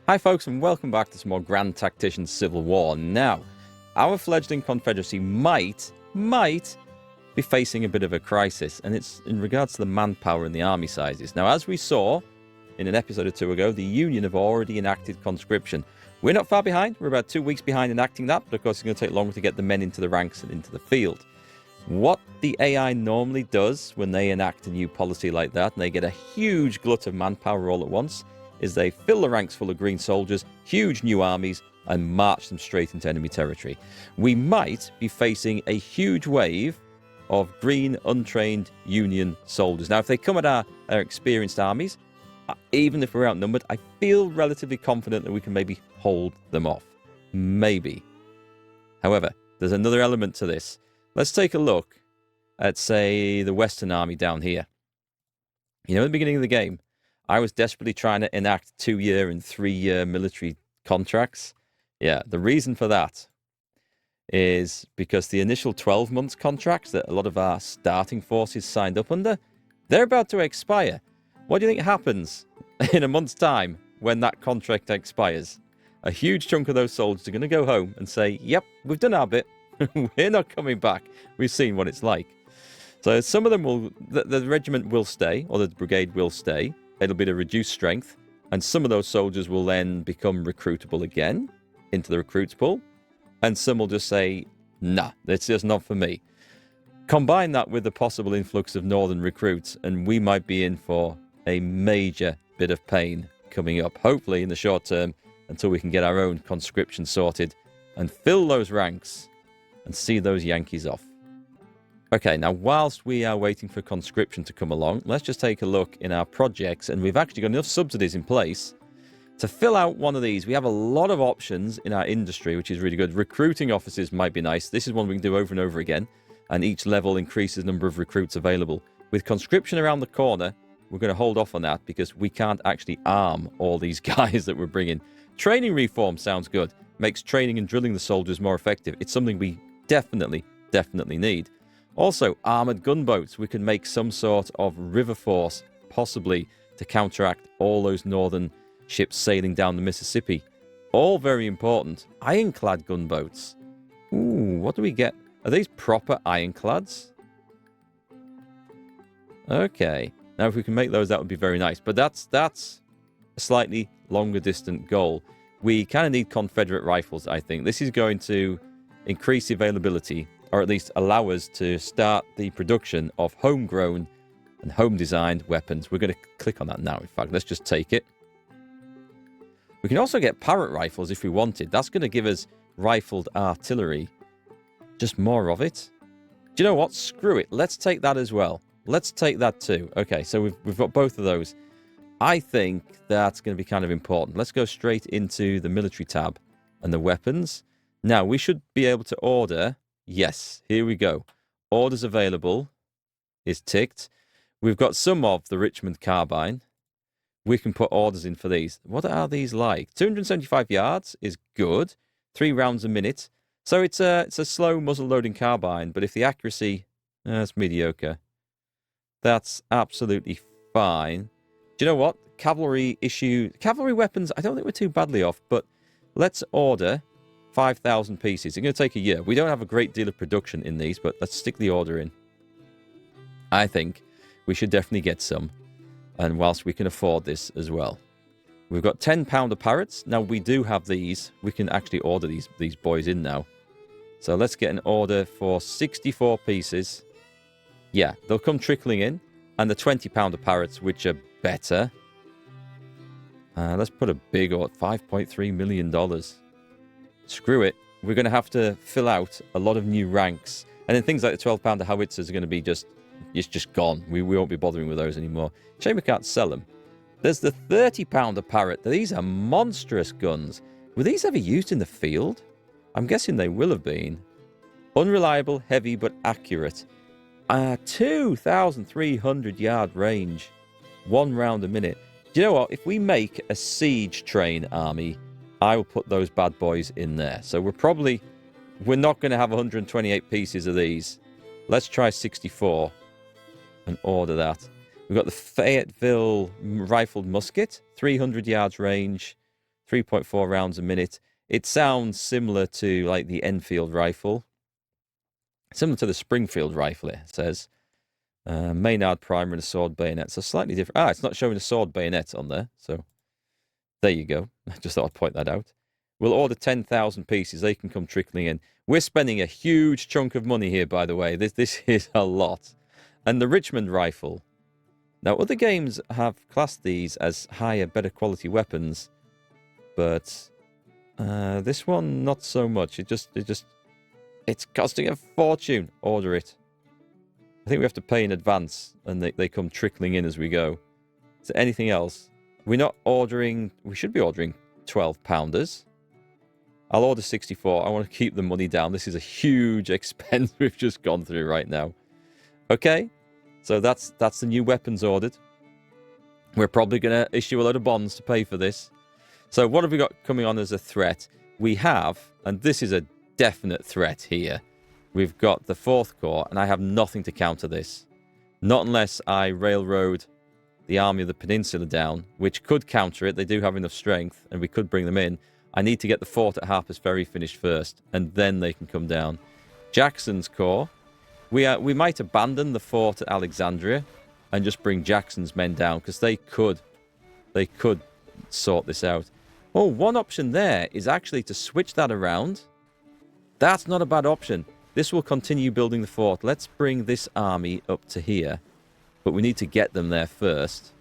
Hi folks, and welcome back to some more Grand Tactician Civil War. Now, our fledgling Confederacy might be facing a bit of a crisis, and it's in regards to the manpower and the army sizes. Now, as we saw in an episode or two ago, the Union have already enacted conscription. We're not far behind. We're about 2 weeks behind enacting that, but of course it's going to take longer to get the men into the ranks and into the field. What the AI normally does when they enact a new policy like that, and they get a huge glut of manpower all at once, is they fill the ranks full of green soldiers, huge new armies, and march them straight into enemy territory. We might be facing a huge wave of green, untrained Union soldiers. Now, if they come at our experienced armies, even if we're outnumbered, I feel relatively confident that we can maybe hold them off. Maybe. However, there's another element to this. Let's take a look at, say, the Western Army down here. You know, at the beginning of the game, I was desperately trying to enact 2-year and 3-year military contracts. Yeah, the reason for that is because the initial 12 months contracts that a lot of our starting forces signed up under, they're about to expire. What do you think happens in a month's time when that contract expires? A huge chunk of those soldiers are going to go home and say, yep, we've done our bit. We're not coming back. We've seen what it's like. So some of them will, the regiment will stay, or the brigade will stay. It'll be to reduce strength, and some of those soldiers will then become recruitable again into the recruits pool, and some will just say, nah, it's just not for me. Combine that with the possible influx of northern recruits, and we might be in for a major bit of pain coming up, hopefully in the short term, until we can get our own conscription sorted and fill those ranks and see those Yankees off. Okay, now whilst we are waiting for conscription to come along, let's just take a look in our projects, and we've actually got enough subsidies in place to fill out one of these. We have a lot of options in our industry, which is really good. Recruiting officers might be nice. This is one we can do over and over again, and each level increases the number of recruits available. With conscription around the corner, we're going to hold off on that because we can't actually arm all these guys that we're bringing. Training reform sounds good. Makes training and drilling the soldiers more effective. It's something we definitely need. Also, armoured gunboats. We can make some sort of river force, possibly, to counteract all those northern ships sailing down the Mississippi. All very important. Ironclad gunboats. Ooh, what do we get? Are these proper ironclads? Okay. Now, if we can make those, that would be very nice. But that's a slightly longer distant goal. We kind of need Confederate rifles, I think. This is going to increase the availability, or at least allow us to start the production of homegrown and home-designed weapons. We're going to click on that now, in fact. Let's just take it. We can also get Parrott rifles if we wanted. That's going to give us rifled artillery. Just more of it. Do you know what? Screw it. Let's take that as well. Let's take that too. Okay, so we've got both of those. I think that's going to be kind of important. Let's go straight into the military tab and the weapons. Now, we should be able to order... Yes, here we go. Orders available is ticked. We've got some of the Richmond carbine. We can put orders in for these. What are these like? 275 yards is good. 3 rounds a minute. So it's a slow muzzle-loading carbine, but if the accuracy... That's mediocre. That's absolutely fine. Do you know what? Cavalry weapons, I don't think we're too badly off, but let's order 5,000 pieces. It's going to take a year. We don't have a great deal of production in these, but let's stick the order in. I think we should definitely get some, and whilst we can afford this as well. We've got 10-pounder Parrots. Now, we do have these. We can actually order these boys in now. So let's get an order for 64 pieces. Yeah, they'll come trickling in. And the 20-pounder Parrots, which are better. Let's put a big order, $5.3 million. Screw it. We're going to have to fill out a lot of new ranks. And then things like the 12-pounder howitzers are going to be just gone. We won't be bothering with those anymore. Shame we can't sell them. There's the 30-pounder Parrot. These are monstrous guns. Were these ever used in the field? I'm guessing they will have been. Unreliable, heavy, but accurate. 2,300 yard range. 1 round a minute. Do you know what? If we make a siege train army, I will put those bad boys in there. So we're not going to have 128 pieces of these. Let's try 64 and order that. We've got the Fayetteville rifled musket, 300 yards range, 3.4 rounds a minute. It sounds similar to like the Enfield rifle. Similar to the Springfield rifle, it says. Maynard primer and a sword bayonet. So slightly different. Ah, it's not showing a sword bayonet on there. So there you go. I just thought I'd point that out. We'll order 10,000 pieces. They can come trickling in. We're spending a huge chunk of money here, by the way. This is a lot. And the Richmond rifle. Now, other games have classed these as higher, better quality weapons. But this one, not so much. It's costing a fortune. Order it. I think we have to pay in advance, and they come trickling in as we go. Is there anything else? We're not ordering... We should be ordering 12-pounders. I'll order 64. I want to keep the money down. This is a huge expense we've just gone through right now. Okay, so that's the new weapons ordered. We're probably going to issue a load of bonds to pay for this. So what have we got coming on as a threat? We have, and this is a definite threat here, we've got the 4th Corps, and I have nothing to counter this. Not unless I railroad the Army of the Peninsula down, which could counter it. They do have enough strength, and we could bring them in. I need to get the fort at Harper's Ferry finished first, and then they can come down. Jackson's Corps. We might abandon the fort at Alexandria and just bring Jackson's men down, because they could sort this out. Oh, one option there is actually to switch that around. That's not a bad option. This will continue building the fort. Let's bring this army up to here. But we need to get them there first.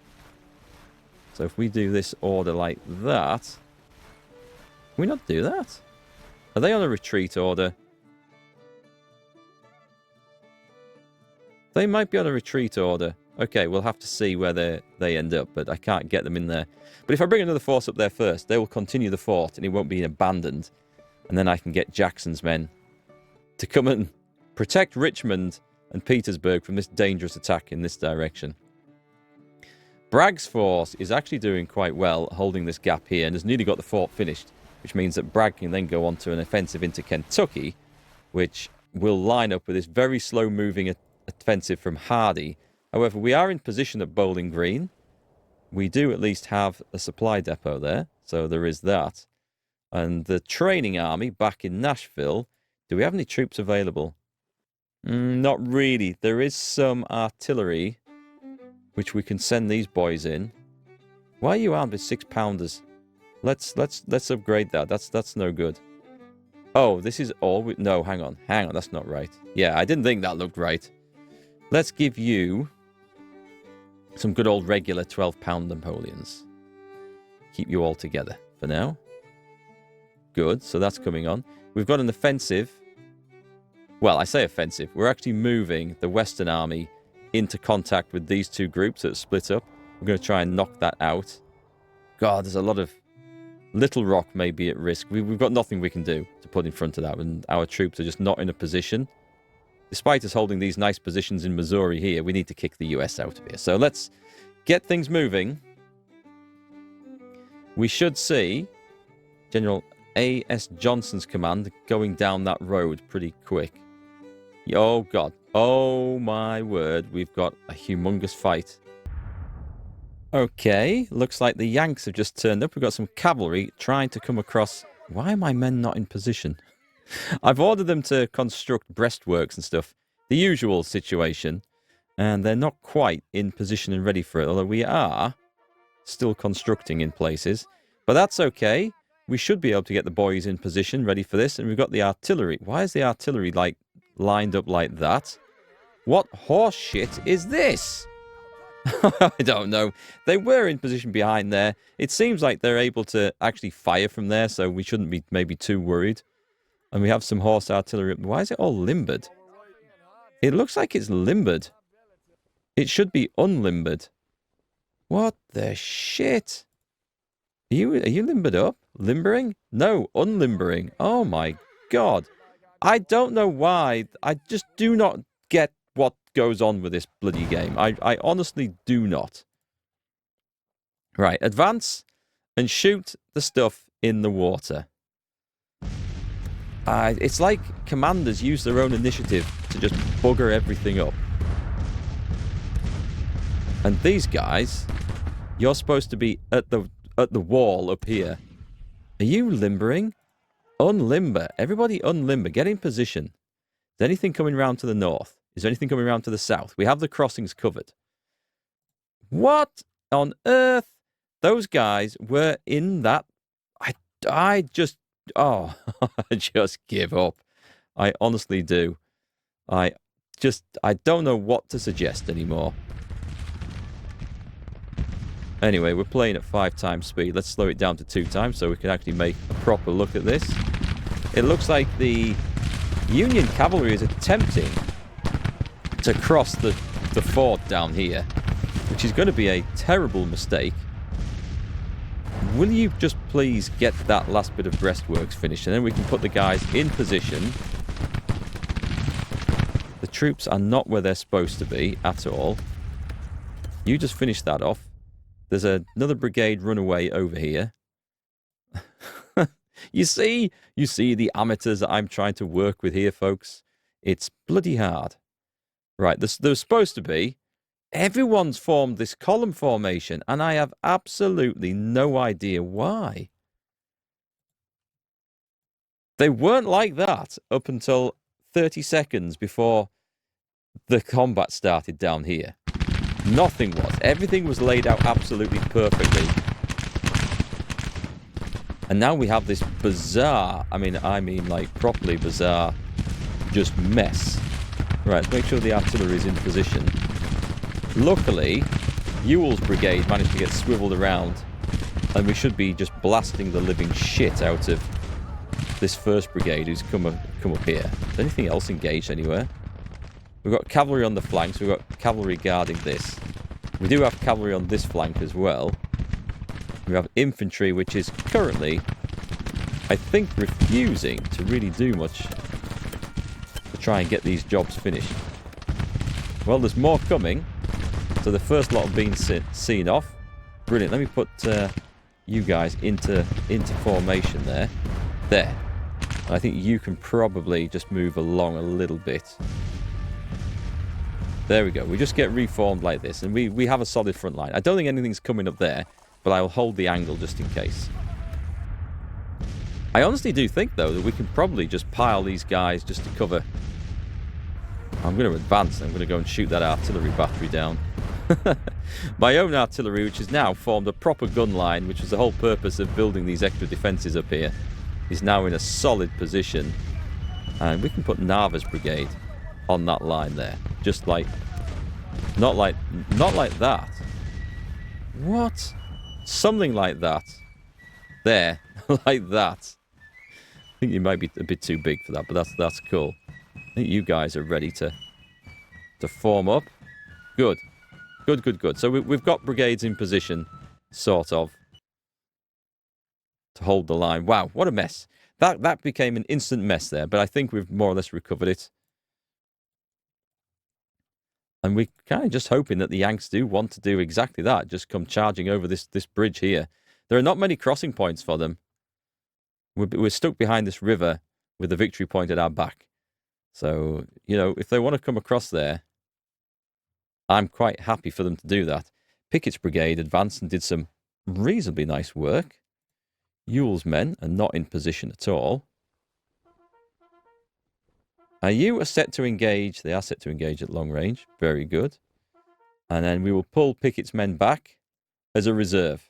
So if we do this order like that... Can we not do that? Are they on a retreat order? They might be on a retreat order. Okay, we'll have to see where they end up, but I can't get them in there. But if I bring another force up there first, they will continue the fort, and it won't be abandoned. And then I can get Jackson's men to come and protect Richmond and Petersburg from this dangerous attack in this direction. Bragg's force is actually doing quite well, holding this gap here, and has nearly got the fort finished, which means that Bragg can then go on to an offensive into Kentucky, which will line up with this very slow-moving offensive from Hardy. However, we are in position at Bowling Green. We do at least have a supply depot there, so there is that. And the training army back in Nashville, do we have any troops available? Not really. There is some artillery, which we can send these boys in. Why are you armed with 6-pounders? Let's upgrade that. That's no good. Oh, this is all... No, hang on. That's not right. Yeah, I didn't think that looked right. Let's give you some good old regular 12-pound Napoleons. Keep you all together for now. Good, so that's coming on. We've got an offensive. Well, I say offensive. We're actually moving the Western Army into contact with these two groups that are split up. We're going to try and knock that out. God, there's a lot of... Little Rock may be at risk. We've got nothing we can do to put in front of that, and our troops are just not in a position. Despite us holding these nice positions in Missouri here, we need to kick the US out of here. So let's get things moving. We should see General A.S. Johnson's command going down that road pretty quick. Oh, God. Oh, my word. We've got a humongous fight. Okay. Looks like the Yanks have just turned up. We've got some cavalry trying to come across... Why are my men not in position? I've ordered them to construct breastworks and stuff. The usual situation. And they're not quite in position and ready for it. Although we are still constructing in places. But that's okay. We should be able to get the boys in position, ready for this. And we've got the artillery. Why is the artillery, like, lined up like that? What horse shit is this? I don't know. They were in position behind there. It seems like they're able to actually fire from there, so we shouldn't be maybe too worried. And we have some horse artillery. Why is it all limbered? It looks like it's limbered. It should be unlimbered. What the shit? Are you limbered up? Limbering? No, unlimbering. Oh my God. I don't know why. I just do not get what goes on with this bloody game. I honestly do not. Right, advance and shoot the stuff in the water. It's like commanders use their own initiative to just bugger everything up. And these guys, you're supposed to be at the wall up here. Are you limbering? Unlimber. Everybody unlimber. Get in position. Is there anything coming round to the north? Is there anything coming round to the south? We have the crossings covered. What on earth? Those guys were in that. I just, I just give up. I honestly do. I don't know what to suggest anymore. Anyway, we're playing at 5 times speed. Let's slow it down to 2 times so we can actually make a proper look at this. It looks like the Union cavalry is attempting to cross the ford down here, which is going to be a terrible mistake. Will you just please get that last bit of breastworks finished, and then we can put the guys in position. The troops are not where they're supposed to be at all. You just finish that off. There's another brigade run away over here. You see the amateurs that I'm trying to work with here, folks. It's bloody hard. Right, there's supposed to be. Everyone's formed this column formation, and I have absolutely no idea why. They weren't like that up until 30 seconds before the combat started down here. Nothing was. Everything was laid out absolutely perfectly. And now we have this bizarre, I mean like properly bizarre, just mess. Right, let's make sure the artillery is in position. Luckily, Ewell's brigade managed to get swiveled around, and we should be just blasting the living shit out of this first brigade who's come up here. Is anything else engaged anywhere? We've got cavalry on the flanks. We've got cavalry guarding this. We do have cavalry on this flank as well. We have infantry, which is currently, I think, refusing to really do much to try and get these jobs finished. Well, there's more coming. So the first lot have been seen off. Brilliant. Let me put you guys into formation there. There. And I think you can probably just move along a little bit. There we go. We just get reformed like this, and we have a solid front line. I don't think anything's coming up there, but I'll hold the angle just in case. I honestly do think, though, that we can probably just pile these guys just to cover. I'm going to advance. I'm going to go and shoot that artillery battery down. My own artillery, which has now formed a proper gun line, which was the whole purpose of building these extra defences up here, is now in a solid position. And we can put Narva's brigade on that line there. Just like... Not like that. What? Something like that. There. Like that. I think you might be a bit too big for that, but that's cool. I think you guys are ready to form up. Good. Good. So we've got brigades in position, sort of, to hold the line. Wow, what a mess. That became an instant mess there, but I think we've more or less recovered it. And we're kind of just hoping that the Yanks do want to do exactly that, just come charging over this bridge here. There are not many crossing points for them. We're stuck behind this river with the victory point at our back. So, you know, if they want to come across there, I'm quite happy for them to do that. Pickett's brigade advanced and did some reasonably nice work. Ewell's men are not in position at all. Are you set to engage? They are set to engage at long range. Very good. And then we will pull Pickett's men back as a reserve.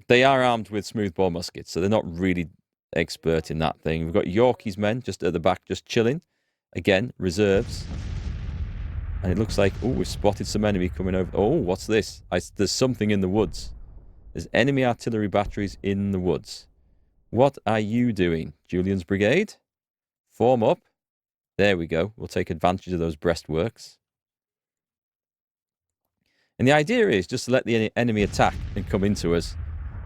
They are armed with smoothbore muskets, so they're not really expert in that thing. We've got Yorkie's men just at the back, just chilling. Again, reserves. And it looks like, oh, we've spotted some enemy coming over. Oh, what's this? There's something in the woods. There's enemy artillery batteries in the woods. What are you doing, Julian's brigade? Form up. There we go. We'll take advantage of those breastworks. And the idea is just to let the enemy attack and come into us.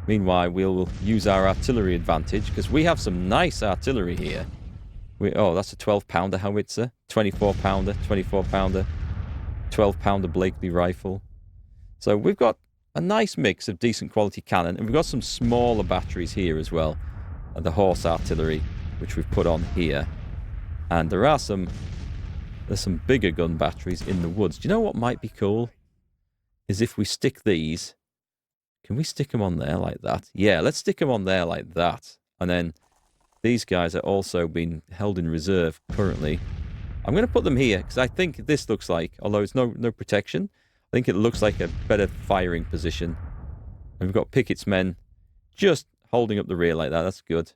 Meanwhile, we'll use our artillery advantage, because we have some nice artillery here. Oh, that's a 12-pounder howitzer, 24-pounder, 24-pounder, 12-pounder Blakely rifle. So we've got a nice mix of decent quality cannon, and we've got some smaller batteries here as well, and the horse artillery, which we've put on here. And there's some bigger gun batteries in the woods. Do you know what might be cool? Is if we stick these Can we stick them on there like that? Yeah, let's stick them on there like that. And then these guys are also being held in reserve currently. I'm going to put them here because I think this looks like, although it's no protection, I think it looks like a better firing position. And we've got Pickett's men just holding up the rear like that. That's good.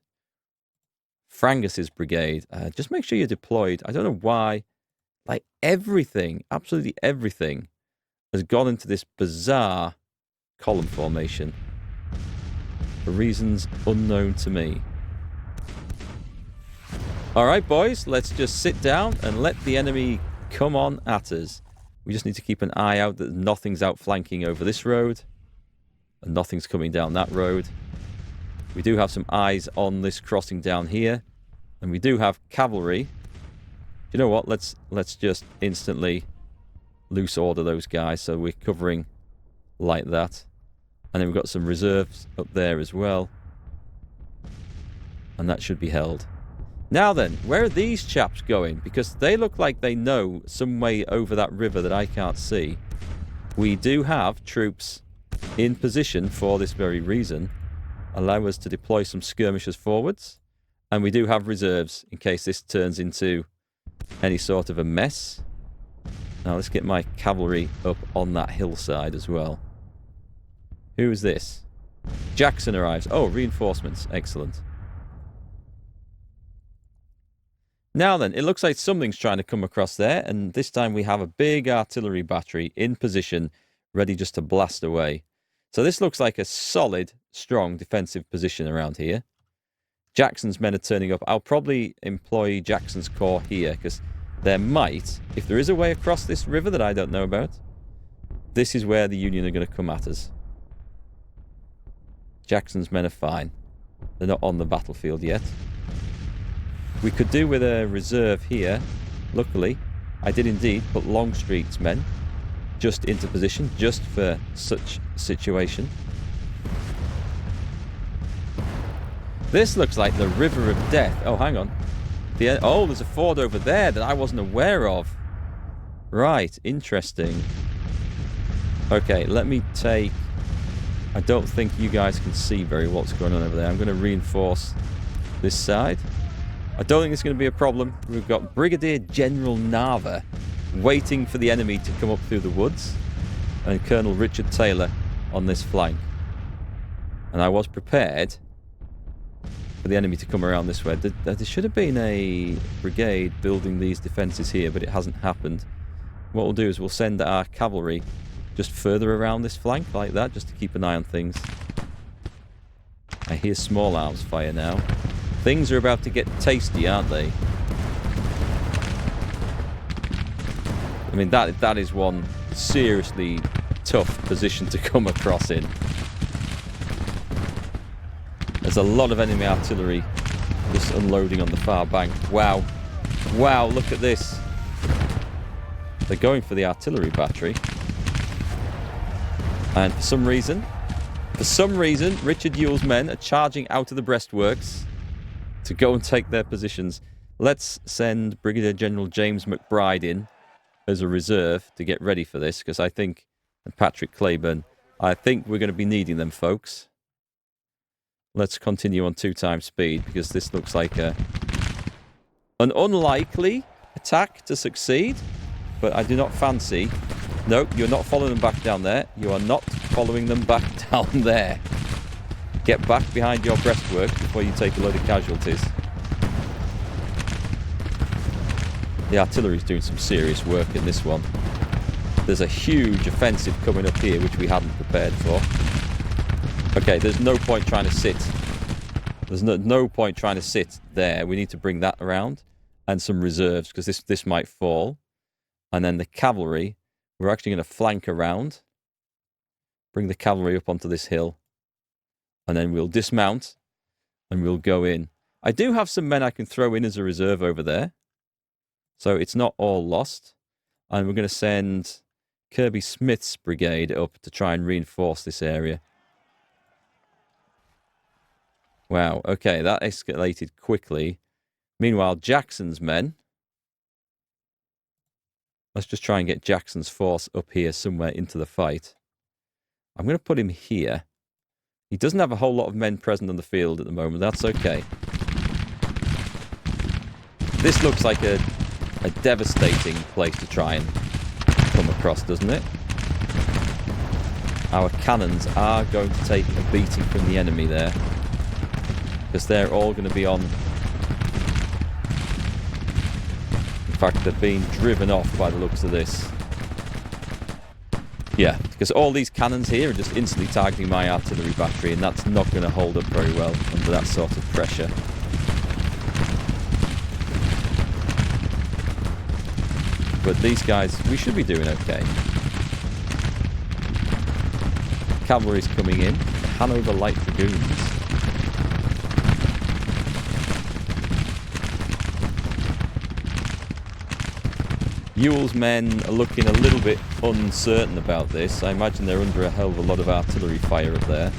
Frangus's brigade. Just make sure you're deployed. I don't know why. Like everything, absolutely everything, has gone into this bizarre column formation for reasons unknown to me. All right, boys, let's just sit down and let the enemy come on at us. We just need to keep an eye out that nothing's outflanking over this road and nothing's coming down that road. We do have some eyes on this crossing down here, and we do have cavalry. You know what? Let's just instantly loose order those guys so we're covering like that. And then we've got some reserves up there as well. And that should be held. Now then, where are these chaps going? Because they look like they know some way over that river that I can't see. We do have troops in position for this very reason. Allow us to deploy some skirmishers forwards. And we do have reserves in case this turns into any sort of a mess. Now let's get my cavalry up on that hillside as well. Who is this? Jackson arrives. Oh, reinforcements. Excellent. Now then, it looks like something's trying to come across there, and this time we have a big artillery battery in position, ready just to blast away. So this looks like a solid, strong defensive position around here. Jackson's men are turning up. I'll probably employ Jackson's corps here, because there might, if there is a way across this river that I don't know about, this is where the Union are going to come at us. Jackson's men are fine. They're not on the battlefield yet. We could do with a reserve here. Luckily, I did indeed put Longstreet's men just into position, just for such a situation. This looks like the River of Death. Oh, hang on. Oh, there's a ford over there that I wasn't aware of. Right, interesting. Okay, let me take... I don't think you guys can see very well what's going on over there. I'm going to reinforce this side. I don't think it's going to be a problem. We've got Brigadier General Nava waiting for the enemy to come up through the woods, and Colonel Richard Taylor on this flank. And I was prepared for the enemy to come around this way. There should have been a brigade building these defences here, but it hasn't happened. What we'll do is we'll send our cavalry just further around this flank like that, just to keep an eye on things. I hear small arms fire now. Things are about to get tasty, aren't they? I mean, that is one seriously tough position to come across in. There's a lot of enemy artillery just unloading on the far bank. Wow. Wow, look at this. They're going for the artillery battery. And for some reason, Richard Ewell's men are charging out of the breastworks to go and take their positions. Let's send Brigadier General James McBride in as a reserve to get ready for this, because I think, and Patrick Claiborne, I think we're going to be needing them, folks. Let's continue on 2 times speed, because this looks like an unlikely attack to succeed, but I do not fancy... No, you're not following them back down there. You are not following them back down there. Get back behind your breastwork before you take a load of casualties. The artillery's doing some serious work in this one. There's a huge offensive coming up here, which we hadn't prepared for. Okay, there's no point trying to sit. There's no point trying to sit there. We need to bring that around. And some reserves, because this might fall. And then the cavalry... We're actually going to flank around, bring the cavalry up onto this hill, and then we'll dismount and we'll go in. I do have some men I can throw in as a reserve over there, so it's not all lost. And we're going to send Kirby Smith's brigade up to try and reinforce this area. Wow, okay, that escalated quickly. Meanwhile, Jackson's men... Let's just try and get Jackson's force up here somewhere into the fight. I'm going to put him here. He doesn't have a whole lot of men present on the field at the moment. That's okay. This looks like a devastating place to try and come across, doesn't it? Our cannons are going to take a beating from the enemy there, because they're all going to be on. In fact, they're being driven off by the looks of this. Yeah, because all these cannons here are just instantly targeting my artillery battery, and that's not going to hold up very well under that sort of pressure. But these guys, we should be doing okay. Cavalry's coming in. The Hanover Light Dragoons. Ewell's men are looking a little bit uncertain about this. I imagine they're under a hell of a lot of artillery fire up there.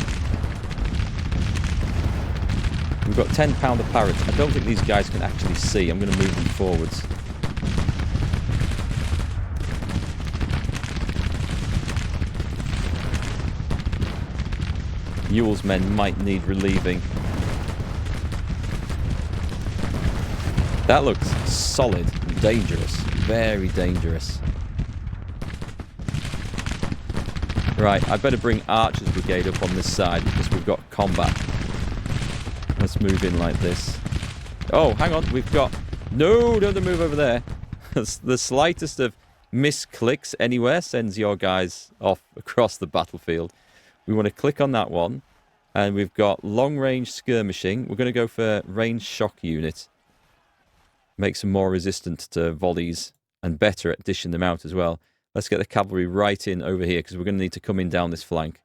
We've got 10-pounder Parrots. I don't think these guys can actually see. I'm going to move them forwards. Ewell's men might need relieving. That looks solid and dangerous. Very dangerous. Right, I better bring Archer's brigade up on this side because we've got combat. Let's move in like this. Oh, hang on, we've got... No, don't move over there. The slightest of misclicks anywhere sends your guys off across the battlefield. We want to click on that one. And we've got long-range skirmishing. We're going to go for range shock unit. Makes them more resistant to volleys and better at dishing them out as well. Let's get the cavalry right in over here because we're going to need to come in down this flank.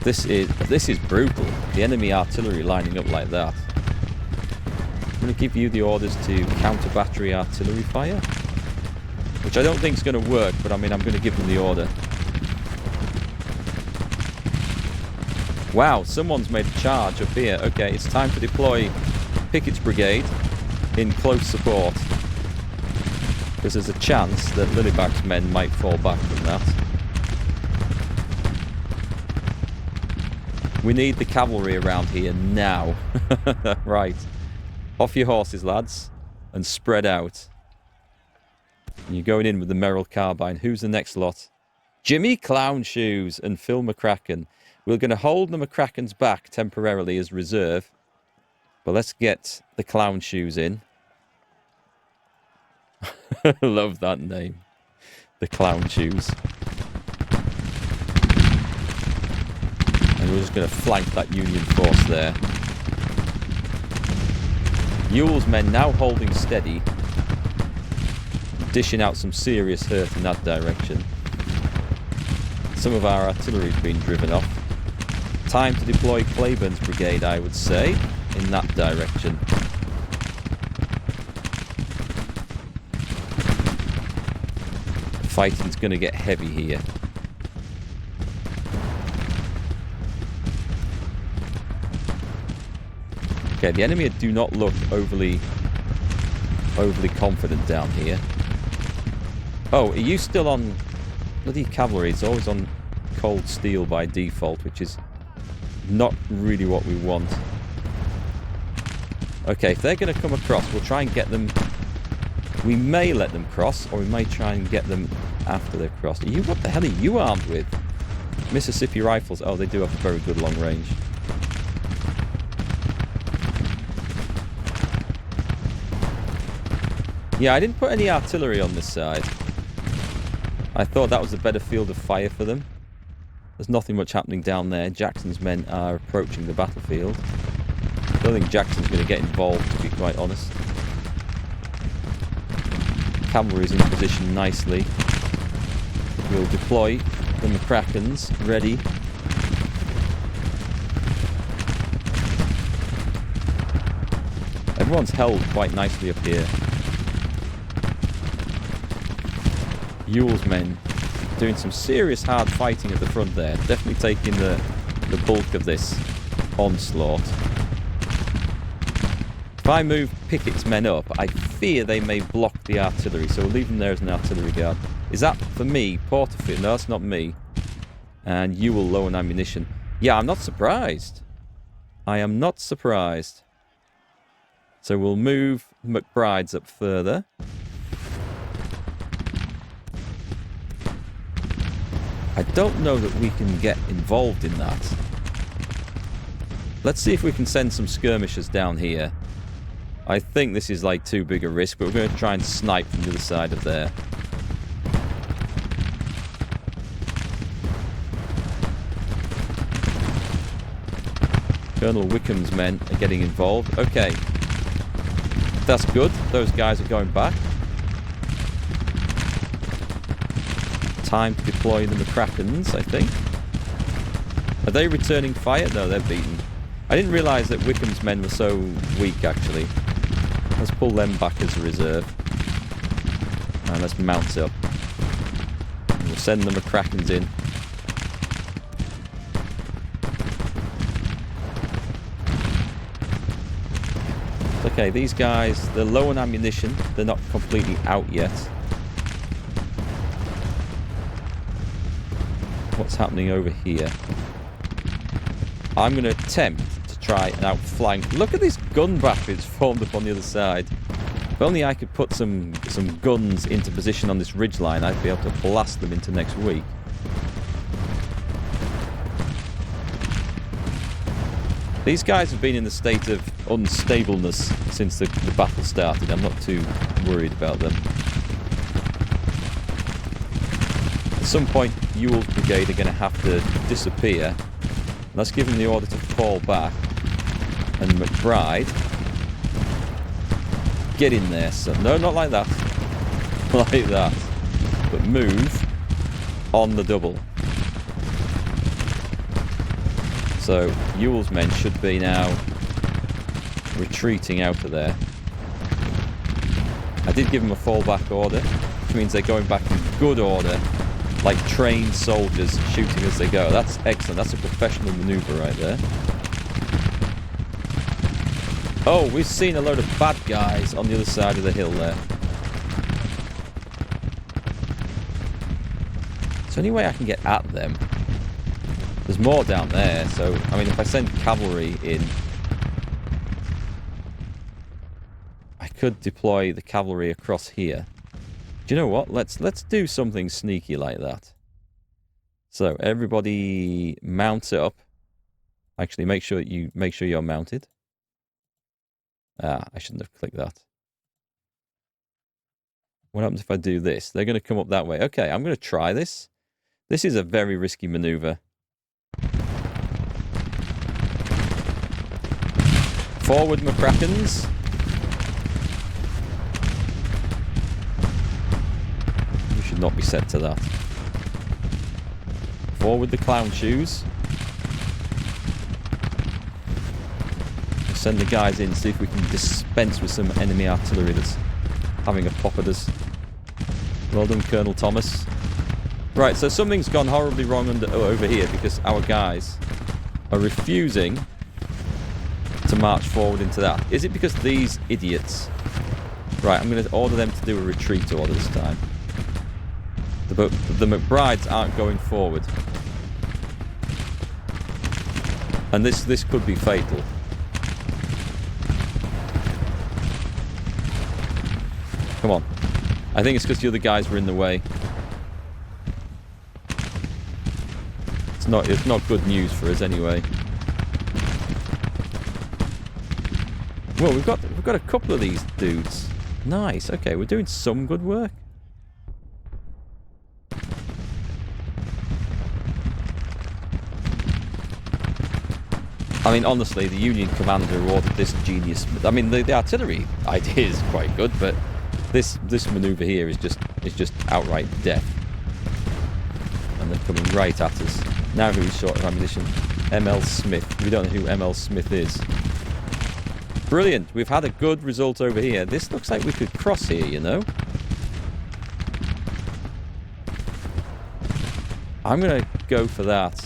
This is brutal. The enemy artillery lining up like that. I'm going to give you the orders to counter battery artillery fire, which I don't think is going to work, but I mean, I'm going to give them the order. Wow, someone's made a charge up here. Okay, it's time to deploy Pickett's brigade in close support, because there's a chance that Lillibach's men might fall back from that. We need the cavalry around here now. Right. Off your horses, lads, and spread out. And you're going in with the Merrill carbine. Who's the next lot? Jimmy Clown Shoes and Phil McCracken. We're going to hold the McCrackens back temporarily as reserve. But let's get the Clown Shoes in. Love that name. The Clown Shoes. And we're just going to flank that Union force there. Ewell's men now holding steady, dishing out some serious hurt in that direction. Some of our artillery has been driven off. Time to deploy Claiborne's brigade, I would say, in that direction. Fighting's going to get heavy here. Okay, the enemy do not look overly confident down here. Oh, are you still on bloody cavalry? It's always on cold steel by default, which is not really what we want. Okay, if they're going to come across, we'll try and get them. We may let them cross, or we may try and get them after they've crossed. What the hell are you armed with? Mississippi rifles. Oh, they do have a very good long range. Yeah, I didn't put any artillery on this side. I thought that was a better field of fire for them. There's nothing much happening down there. Jackson's men are approaching the battlefield. I don't think Jackson's going to get involved, to be quite honest. Cavalry's in position nicely. We'll deploy the McCrackens. Ready. Everyone's held quite nicely up here. Ewell's men doing some serious hard fighting at the front there. Definitely taking the bulk of this onslaught. If I move pick its men up, I fear they may block the artillery. So we'll leave them there as an artillery guard. Is that for me? Porterfield? No, that's not me. And you will low on ammunition. Yeah, I'm not surprised. I am not surprised. So we'll move McBride's up further. I don't know that we can get involved in that. Let's see if we can send some skirmishers down here. I think this is like too big a risk, but we're going to try and snipe from the other side of there. Colonel Wickham's men are getting involved. Okay. That's good. Those guys are going back. Time to deploy the McCrackens, I think. Are they returning fire? No, they're beaten. I didn't realise that Wickham's men were so weak, actually. Let's pull them back as a reserve. And let's mount up. We'll send the McCrackens in. Okay, these guys, they're low on ammunition. They're not completely out yet. What's happening over here? I'm going to attempt to try and outflank. Look at this gun battery that's formed up on the other side. If only I could put some guns into position on this ridgeline, I'd be able to blast them into next week. These guys have been in a state of unstableness since the battle started. I'm not too worried about them. At some point, Ewell's brigade are going to have to disappear. Let's give them the order to fall back. And McBride, get in there, son. No, not like that. Like that. But move on the double. So Ewell's men should be now retreating out of there. I did give them a fallback order, which means they're going back in good order, like trained soldiers shooting as they go. That's excellent. That's a professional maneuver right there. Oh, we've seen a load of bad guys on the other side of the hill there. Is there any way I can get at them? There's more down there, so, I mean, if I send cavalry in, I could deploy the cavalry across here. Do you know what? Let's do something sneaky like that. So, everybody mount up. Actually, make sure you're mounted. Ah, I shouldn't have clicked that. What happens if I do this? They're going to come up that way. Okay, I'm going to try this. This is a very risky maneuver. Forward, McCrackens. You should not be set to that. Forward the clown shoes. We'll send the guys in, see if we can dispense with some enemy artillery that's having a pop at us. Well done, Colonel Thomas. Right, so something's gone horribly wrong over here because our guys are refusing to march forward into that. Is it because these idiots... Right, I'm going to order them to do a retreat order this time. The McBrides aren't going forward. And this could be fatal. Come on. I think it's because the other guys were in the way. It's not good news for us anyway. Well, we've got a couple of these dudes. Nice. Okay, we're doing some good work. I mean, honestly, the Union commander ordered this genius. I mean, the artillery idea is quite good, but this maneuver here is just outright death. And they're coming right at us. Now who's short of ammunition? M.L. Smith. We don't know who M.L. Smith is. Brilliant. We've had a good result over here. This looks like we could cross here, you know. I'm going to go for that.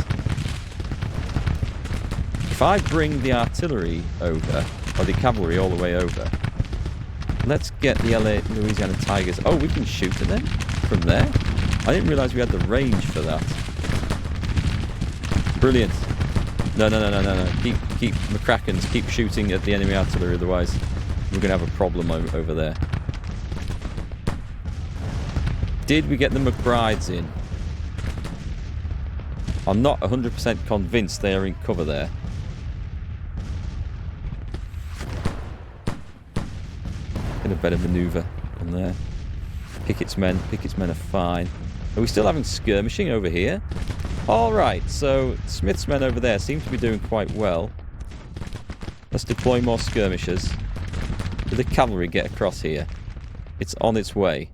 If I bring the artillery over, or the cavalry all the way over, Let's get the Louisiana Tigers. Oh, we can shoot at them from there? I didn't realise we had the range for that. Brilliant. No. Keep McCrackens, keep shooting at the enemy artillery, otherwise we're going to have a problem over there. Did we get the McBrides in? I'm not 100% convinced they are in cover there. Get a better manoeuvre on there. Pickett's men are fine. Are we still having skirmishing over here? Alright, so Smith's men over there seem to be doing quite well. Let's deploy more skirmishers. Did the cavalry get across here? It's on its way.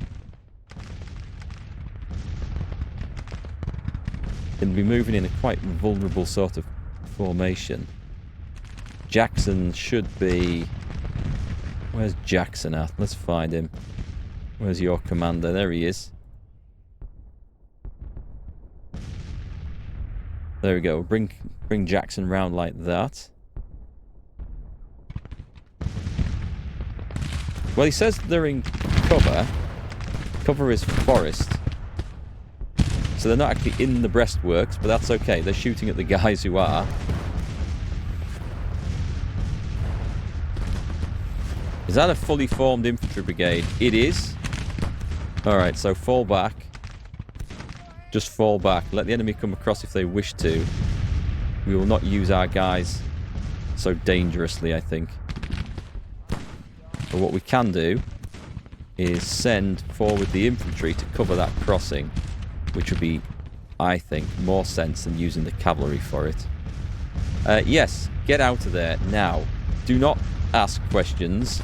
It'll be moving in a quite vulnerable sort of formation. Jackson should be... Where's Jackson at? Let's find him. Where's your commander? There he is. There we go. Bring Jackson round like that. Well, he says they're in cover. Cover is forest. So they're not actually in the breastworks, but that's okay. They're shooting at the guys who are. Is that a fully formed infantry brigade? It is. Alright, so fall back. Just fall back. Let the enemy come across if they wish to. We will not use our guys so dangerously, I think. But what we can do is send forward the infantry to cover that crossing, which would be, I think, more sense than using the cavalry for it. Yes, get out of there now. Do not ask questions.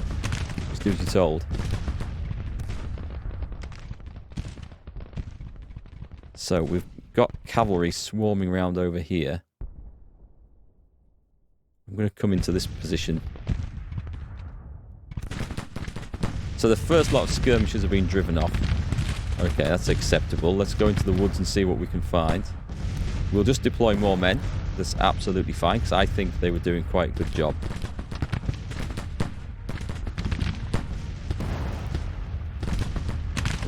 Just do as you're told. So we've got cavalry swarming around over here. I'm going to come into this position. So the first lot of skirmishers have been driven off. Okay, that's acceptable. Let's go into the woods and see what we can find. We'll just deploy more men. That's absolutely fine, because I think they were doing quite a good job.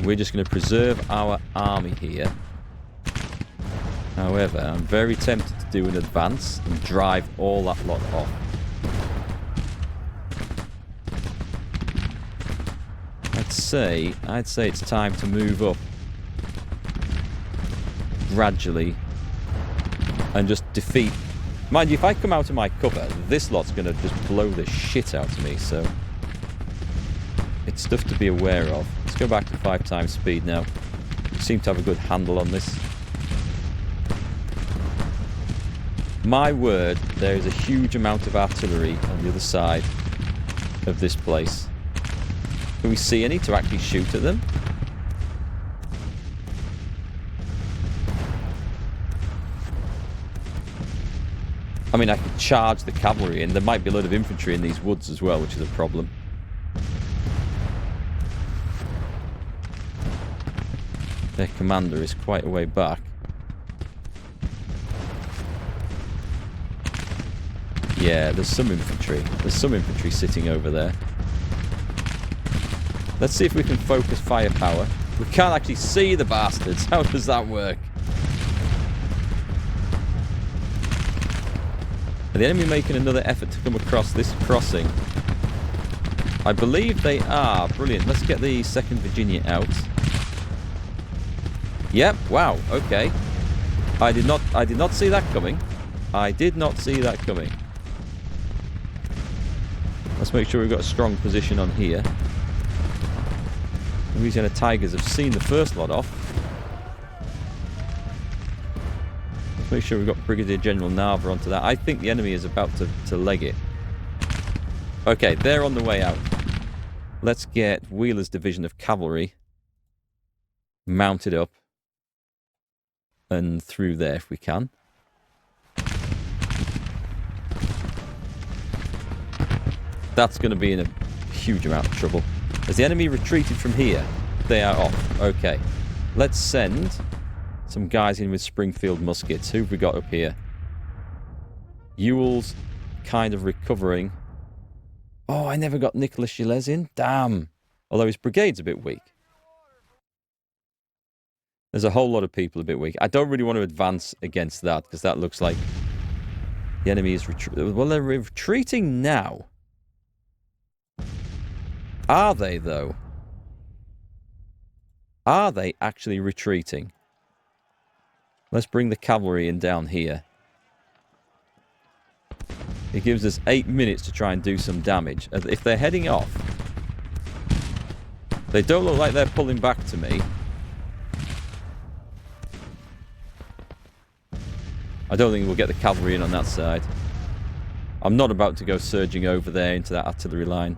We're just going to preserve our army here. However, I'm very tempted to do an advance and drive all that lot off. I'd say it's time to move up gradually and just defeat. Mind you, if I come out of my cover, this lot's going to just blow the shit out of me, so it's stuff to be aware of. Let's go back to 5 times speed now. We seem to have a good handle on this. My word, there is a huge amount of artillery on the other side of this place. Can we see any to actually shoot at them? I mean, I could charge the cavalry, and there might be a lot of infantry in these woods as well, which is a problem. Their commander is quite a way back. Yeah, there's some infantry. There's some infantry sitting over there. Let's see if we can focus firepower. We can't actually see the bastards. How does that work? Are the enemy making another effort to come across this crossing? I believe they are. Brilliant. Let's get the 2nd Virginia out. Yep. Wow. Okay. I did not see that coming. I did not see that coming. Let's make sure we've got a strong position on here. Louisiana Tigers have seen the first lot off. Let's make sure we've got Brigadier General Narva onto that. I think the enemy is about to leg it. Okay, they're on the way out. Let's get Wheeler's division of cavalry mounted up and through there if we can. That's going to be in a huge amount of trouble. Has the enemy retreated from here? They are off. Okay. Let's send some guys in with Springfield muskets. Who've we got up here? Ewell's kind of recovering. Oh, I never got Nicholas Gilles in. Damn. Although his brigade's a bit weak. There's a whole lot of people a bit weak. I don't really want to advance against that because that looks like the enemy is retreating. Well, they're retreating now. Are they, though? Are they actually retreating? Let's bring the cavalry in down here. It gives us 8 minutes to try and do some damage. If they're heading off, they don't look like they're pulling back to me. I don't think we'll get the cavalry in on that side. I'm not about to go surging over there into that artillery line.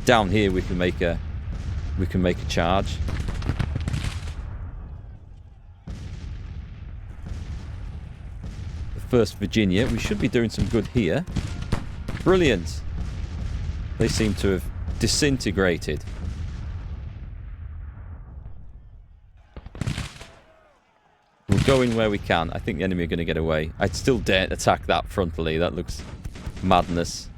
Down here we can make a charge. The 1st Virginia, we should be doing some good here. Brilliant. They seem to have disintegrated. We'll go in where we can. I think the enemy are going to get away. I'd still dare attack that frontally. That looks madness.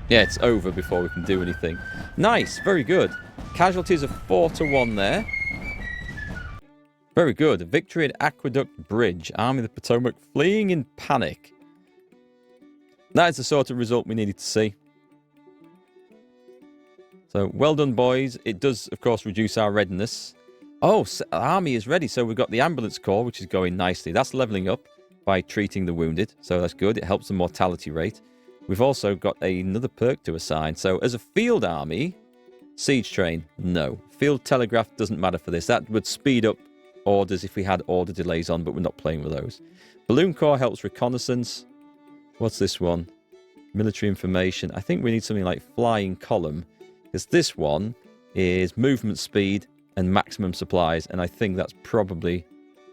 Yeah, it's over before we can do anything. Nice. Very good. Casualties of 4-1 there. Very good. Victory at Aqueduct Bridge. Army of the Potomac fleeing in panic. That is the sort of result we needed to see. So, well done, boys. It does, of course, reduce our readiness. Oh, army is ready. So we've got the ambulance corps, which is going nicely. That's leveling up by treating the wounded. So that's good. It helps the mortality rate. We've also got another perk to assign. So as a field army, siege train, no. Field telegraph doesn't matter for this. That would speed up orders if we had order delays on, but we're not playing with those. Balloon corps helps reconnaissance. What's this one? Military information. I think we need something like flying column, because this one is movement speed and maximum supplies, and I think that's probably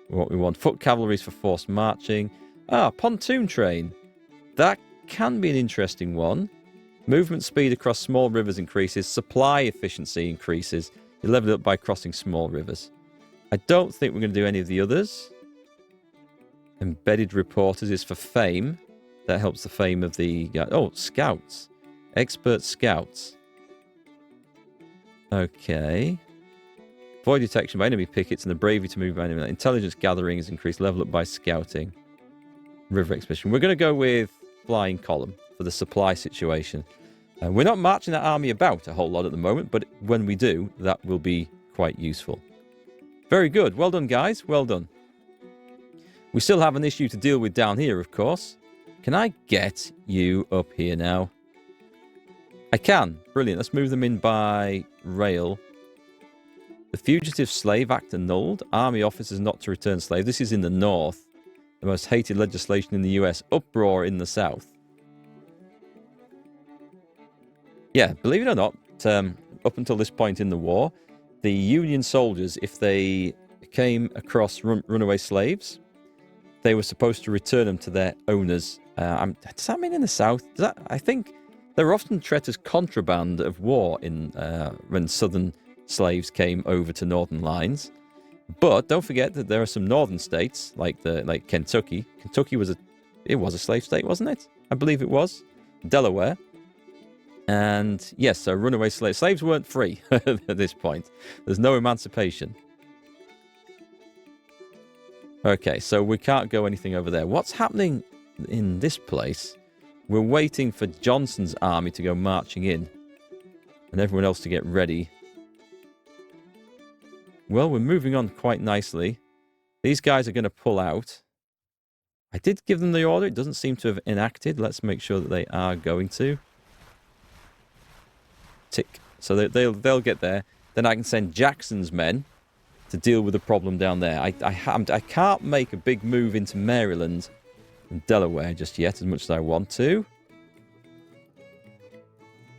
what we want. Foot cavalry for forced marching. Ah, pontoon train. That can be an interesting one. Movement speed across small rivers increases. Supply efficiency increases. You level it up by crossing small rivers. I don't think we're going to do any of the others. Embedded reporters is for fame. That helps the fame of the... oh, scouts. Expert scouts. Okay. Avoid detection by enemy pickets and the bravery to move by enemy. Intelligence gathering is increased. Level up by scouting. River expedition. We're going to go with flying column for the supply situation. We're not marching that army about a whole lot at the moment, but when we do, that will be quite useful. Very good. Well done, guys. Well done. We still have an issue to deal with down here, of course. Can I get you up here now? I can. Brilliant. Let's move them in by rail. The Fugitive Slave Act annulled. Army officers not to return slaves. This is in the north. The most hated legislation in the US. Uproar in the south. Yeah, believe it or not, up until this point in the war, the Union soldiers, if they came across runaway slaves, they were supposed to return them to their owners. Does that mean in the south? I think they were often treated as contraband of war when southern slaves came over to northern lines. But don't forget that there are some northern states like Kentucky. Kentucky was a slave state, wasn't it? I believe it was. Delaware. And yes, so runaway slaves weren't free at this point. There's no emancipation. Okay, so we can't go anything over there. What's happening in this place? We're waiting for Johnson's army to go marching in and everyone else to get ready. Well, we're moving on quite nicely. These guys are going to pull out. I did give them the order. It doesn't seem to have enacted. Let's make sure that they are going to. Tick. So they'll get there. Then I can send Jackson's men to deal with the problem down there. I can't make a big move into Maryland and Delaware just yet, as much as I want to.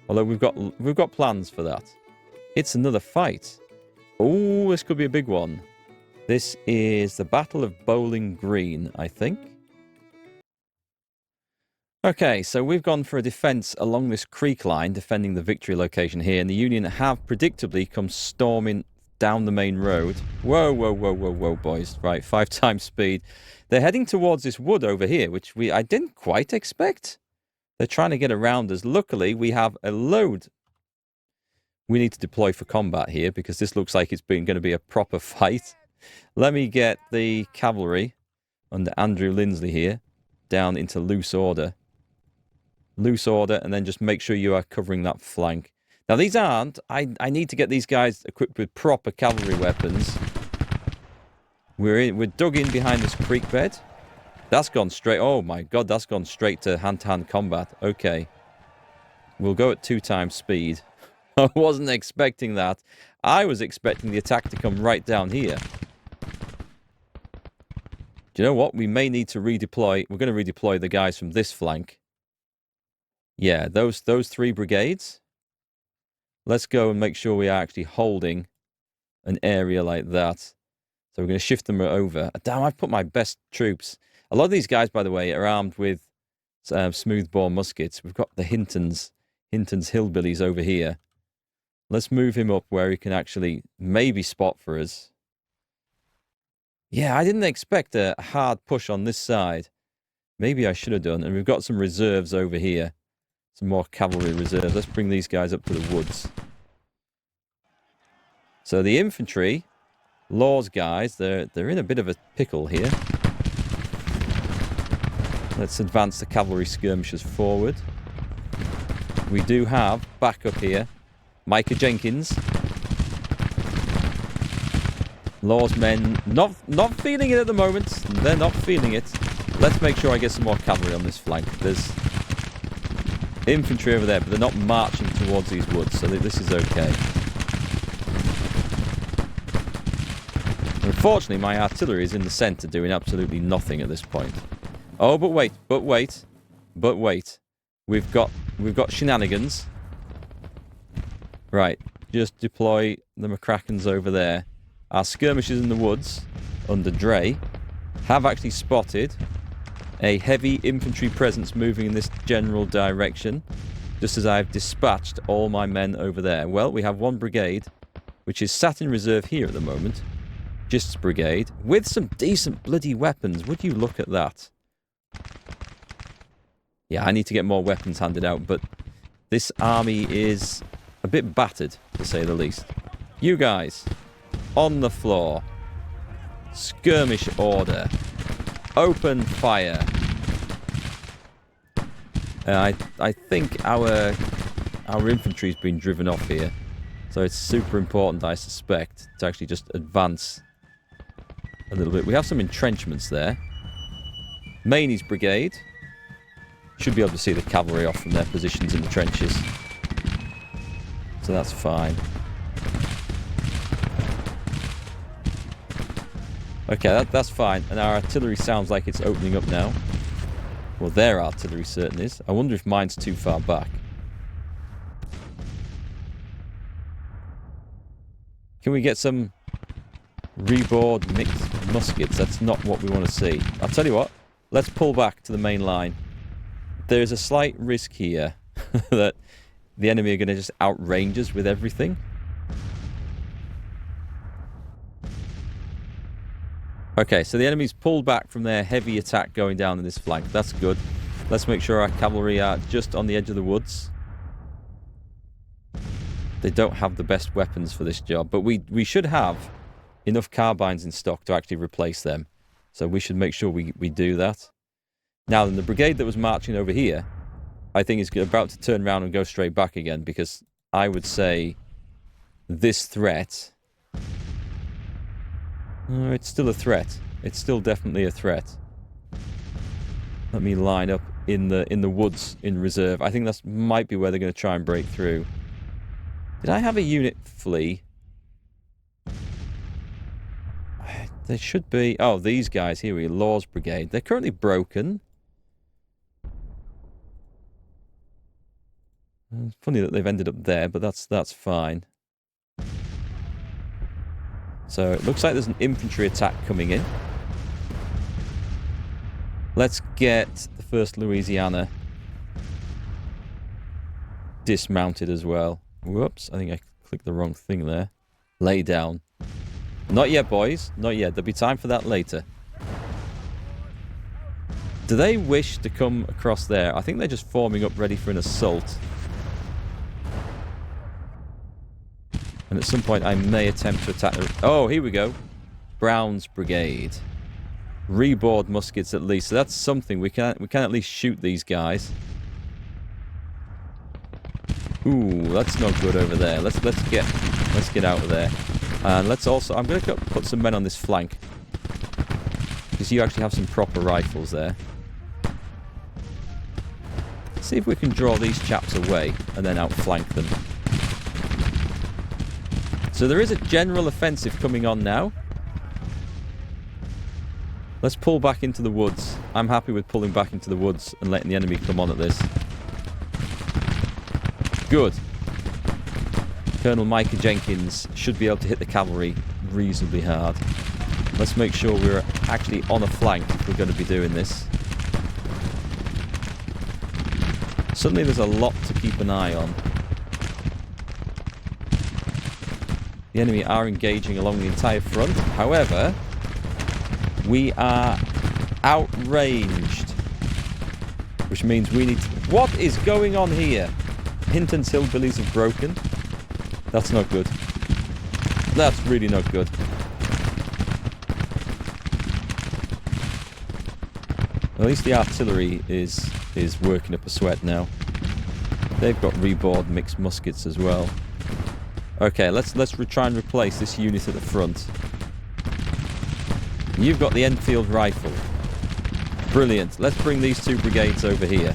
Although we've got plans for that. It's another fight. Oh, this could be a big one. This is the Battle of Bowling Green, I think. Okay, so we've gone for a defense along this creek line, defending the victory location here, and the Union have predictably come storming down the main road. Whoa, whoa, whoa, whoa, whoa, boys. Right, 5 times speed. They're heading towards this wood over here, which I didn't quite expect. They're trying to get around us. Luckily, we have a load we need to deploy for combat here because this looks like it's going to be a proper fight. Let me get the cavalry under Andrew Lindsley here down into loose order. Loose order, and then just make sure you are covering that flank. Now, these aren't... I need to get these guys equipped with proper cavalry weapons. We're dug in behind this creek bed. That's gone straight... Oh, my God, that's gone straight to hand-to-hand combat. Okay. We'll go at 2 times speed. I wasn't expecting that. I was expecting the attack to come right down here. Do you know what? We may need to redeploy... We're going to redeploy the guys from this flank. Yeah, those 3 brigades. Let's go and make sure we are actually holding an area like that. So we're going to shift them over. Damn, I've put my best troops. A lot of these guys, by the way, are armed with smoothbore muskets. We've got the Hinton's hillbillies over here. Let's move him up where he can actually maybe spot for us. Yeah, I didn't expect a hard push on this side. Maybe I should have done. And we've got some reserves over here. Some more cavalry reserves. Let's bring these guys up to the woods. So the infantry, Law's guys, they're in a bit of a pickle here. Let's advance the cavalry skirmishers forward. We do have backup here. Micah Jenkins. Law's men not feeling it at the moment. They're not feeling it. Let's make sure I get some more cavalry on this flank. There's infantry over there, but they're not marching towards these woods, so this is okay. Unfortunately, my artillery is in the centre doing absolutely nothing at this point. Oh, but wait. We've got shenanigans. Right, just deploy the McCrackens over there. Our skirmishers in the woods, under Dre, have actually spotted a heavy infantry presence moving in this general direction, just as I've dispatched all my men over there. Well, we have 1 brigade, which is sat in reserve here at the moment. Gist's brigade, with some decent bloody weapons. Would you look at that? Yeah, I need to get more weapons handed out, but this army is a bit battered, to say the least. You guys, on the floor. Skirmish order. Open fire. I think our infantry's been driven off here. So it's super important, I suspect, to actually just advance a little bit. We have some entrenchments there. Maney's brigade. Should be able to see the cavalry off from their positions in the trenches. So that's fine. Okay, that's fine. And our artillery sounds like it's opening up now. Well, their artillery certainly is. I wonder if mine's too far back. Can we get some reboard mixed muskets? That's not what we want to see. I'll tell you what. Let's pull back to the main line. There's a slight risk here that the enemy are going to just outrange us with everything. Okay, so the enemy's pulled back from their heavy attack going down in this flank. That's good. Let's make sure our cavalry are just on the edge of the woods. They don't have the best weapons for this job, but we should have enough carbines in stock to actually replace them. So we should make sure we do that. Now, then, the brigade that was marching over here, I think is about to turn around and go straight back again, because I would say this threat... it's still a threat. It's still definitely a threat. Let me line up in the woods in reserve. I think that might be where they're going to try and break through. Did I have a unit flee? There should be... Oh, these guys here, Law's brigade. They're currently broken. It's funny that they've ended up there, but that's fine. So it looks like there's an infantry attack coming in. Let's get the 1st Louisiana dismounted as well. Whoops, I think I clicked the wrong thing there. Lay down. Not yet, boys. Not yet. There'll be time for that later. Do they wish to come across there? I think they're just forming up ready for an assault. And at some point I may attempt to attack... Oh, here we go. Brown's Brigade. Reboard muskets at least. So that's something. We can at least shoot these guys. Ooh, that's not good over there. Let's get out of there. And let's also... I'm going to put some men on this flank. Because you actually have some proper rifles there. See if we can draw these chaps away and then outflank them. So there is a general offensive coming on now. Let's pull back into the woods. I'm happy with pulling back into the woods and letting the enemy come on at this. Good. Colonel Micah Jenkins should be able to hit the cavalry reasonably hard. Let's make sure we're actually on a flank if we're going to be doing this. Suddenly there's a lot to keep an eye on. The enemy are engaging along the entire front. However, we are outranged. Which means we need to... What is going on here? Hinton's hillbillies have broken. That's not good. That's really not good. At least the artillery is working up a sweat now. They've got reboard mixed muskets as well. Okay, let's try and replace this unit at the front. You've got the Enfield rifle. Brilliant. Let's bring these two brigades over here.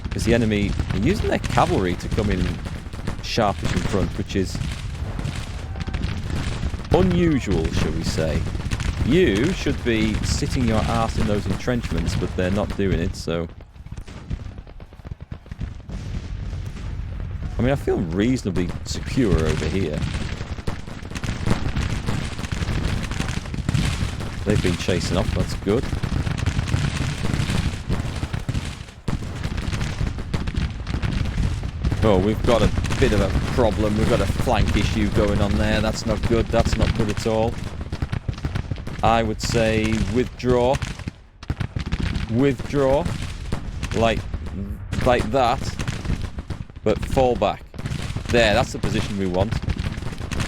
Because the enemy are using their cavalry to come in sharpish in front, which is unusual, shall we say. You should be sitting your ass in those entrenchments, but they're not doing it, so... I mean, I feel reasonably secure over here. They've been chasing off, that's good. Oh, we've got a bit of a problem. We've got a flank issue going on there. That's not good. That's not good at all. I would say withdraw. Withdraw. Like that. But fall back. There, that's the position we want.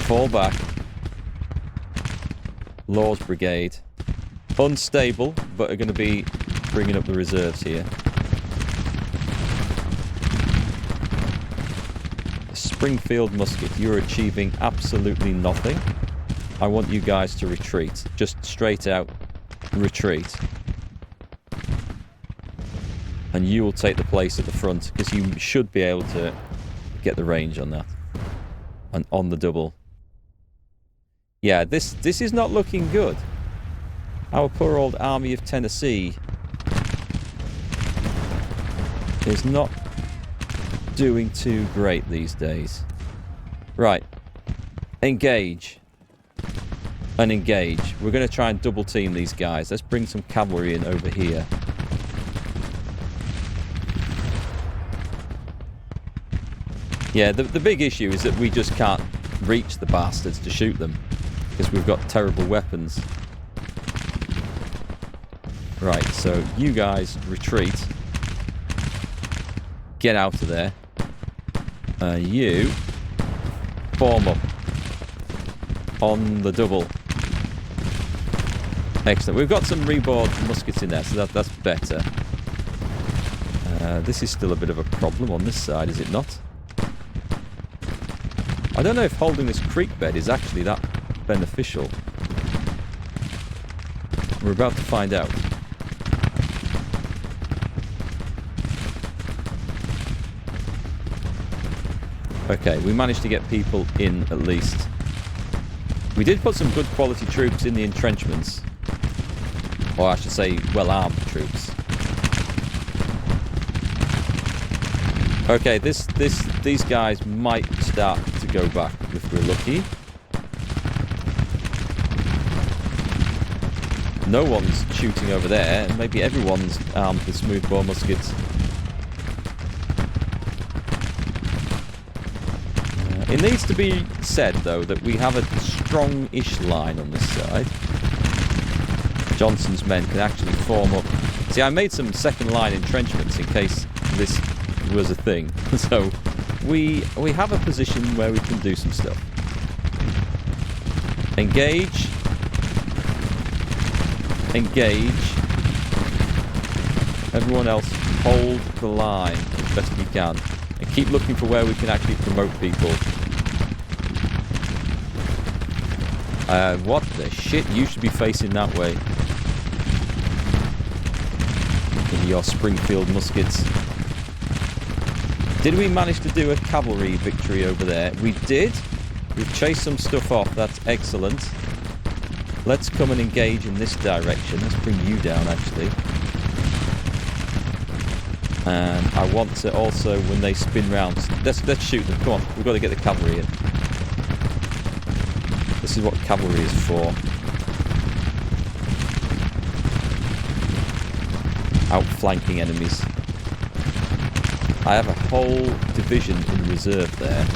Fall back. Law's Brigade. Unstable, but are going to be bringing up the reserves here. Springfield musket, you're achieving absolutely nothing. I want you guys to retreat. Just straight out retreat. And you will take the place at the front, because you should be able to get the range on that. And on the double. Yeah, this is not looking good. Our poor old Army of Tennessee is not doing too great these days. Right. Engage. And engage. We're going to try and double team these guys. Let's bring some cavalry in over here. Yeah, the big issue is that we just can't reach the bastards to shoot them. Because we've got terrible weapons. Right, so you guys retreat. Get out of there. You form up on the double. Excellent. We've got some reboard muskets in there, so that's better. This is still a bit of a problem on this side, is it not? I don't know if holding this creek bed is actually that beneficial. We're about to find out. Okay, we managed to get people in at least. We did put some good quality troops in the entrenchments. Or I should say, well-armed troops. Okay, these guys might start to go back if we're lucky. No one's shooting over there, and maybe everyone's armed with smoothbore muskets. It needs to be said, though, that we have a strong-ish line on this side. Johnson's men can actually form up. See, I made some second line entrenchments in case this was a thing. So we have a position where we can do some stuff. Engage. Engage. Everyone else, hold the line as best you can. And keep looking for where we can actually promote people. What the shit? You should be facing that way. With your Springfield muskets. Did we manage to do a cavalry victory over there? We did. We've chased some stuff off. That's excellent. Let's come and engage in this direction. Let's bring you down, actually. And I want to also, when they spin round, let's shoot them. Come on, we've got to get the cavalry in. This is what cavalry is for. Outflanking enemies. I have a whole division in reserve there.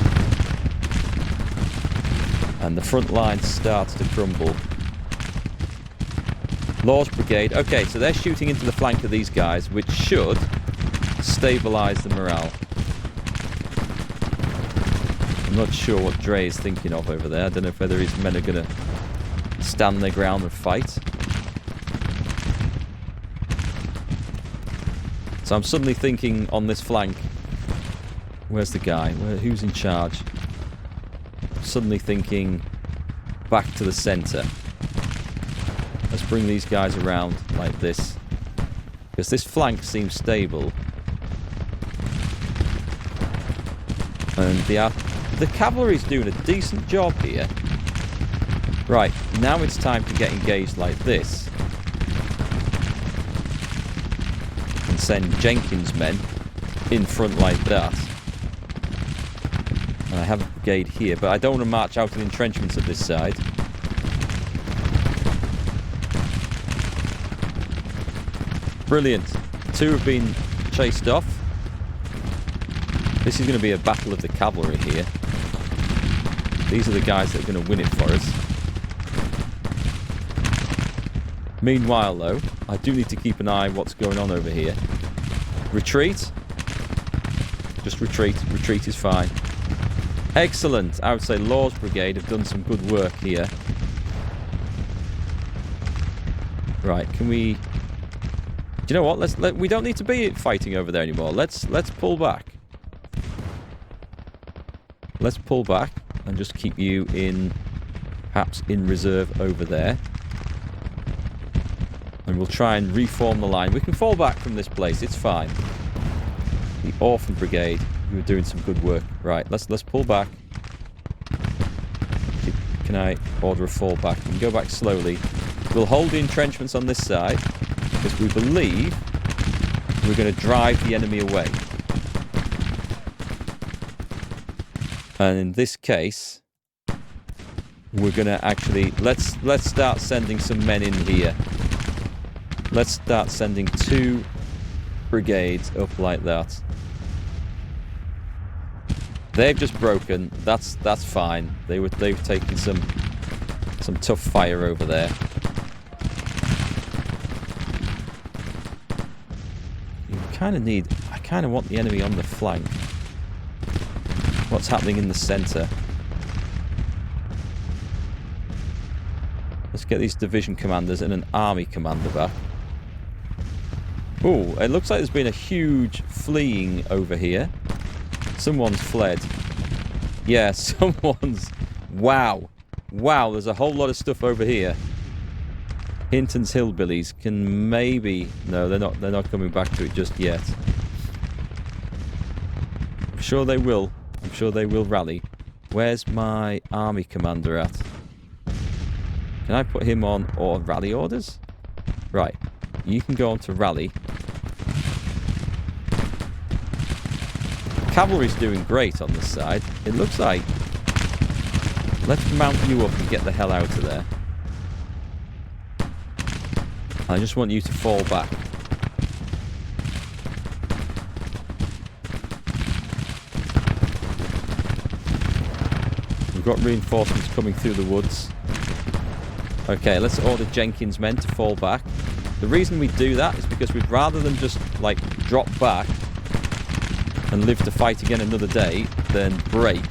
And the front line starts to crumble. Law's Brigade. Okay, so they're shooting into the flank of these guys, which should stabilise the morale. I'm not sure what Dre is thinking of over there. I don't know if whether his men are going to stand their ground and fight. So I'm suddenly thinking on this flank, where's the guy? Who's in charge? Suddenly thinking back to the centre. Let's bring these guys around like this. Because this flank seems stable. And the cavalry's doing a decent job here. Right, now it's time to get engaged like this. And send Jenkins' men in front like that. And I have a brigade here, but I don't want to march out of the entrenchments at this side. Brilliant. Two have been chased off. This is going to be a battle of the cavalry here. These are the guys that are going to win it for us. Meanwhile, though, I do need to keep an eye on what's going on over here. Retreat. Just retreat. Retreat is fine. Excellent. I would say Law's Brigade have done some good work here. Right, can we... Do you know what? We don't need to be fighting over there anymore. Let's pull back. Let's pull back and just keep you in, perhaps in reserve over there. And we'll try and reform the line. We can fall back from this place. It's fine. The Orphan Brigade, you were doing some good work. Right, let's pull back. Can I order a fall back? We can go back slowly. We'll hold the entrenchments on this side because we believe we're going to drive the enemy away. And in this case, we're going to actually... Let's start sending some men in here. Let's start sending 2 brigades up like that. They've just broken. That's fine. They've taken some tough fire over there. You kind of need... I kind of want the enemy on the flank. What's happening in the centre? Let's get these division commanders and an army commander back. Oh, it looks like there's been a huge fleeing over here. Someone's fled. Yeah, someone's... Wow. Wow, there's a whole lot of stuff over here. Hinton's Hillbillies can maybe... No, they're not coming back to it just yet. I'm sure they will. I'm sure they will rally. Where's my army commander at? Can I put him on or rally orders? Right. You can go on to rally. Cavalry's doing great on this side. It looks like... Let's mount you up and get the hell out of there. I just want you to fall back. We've got reinforcements coming through the woods. Okay, let's order Jenkins' men to fall back. The reason we do that is because we'd rather them just, like, drop back and live to fight again another day than break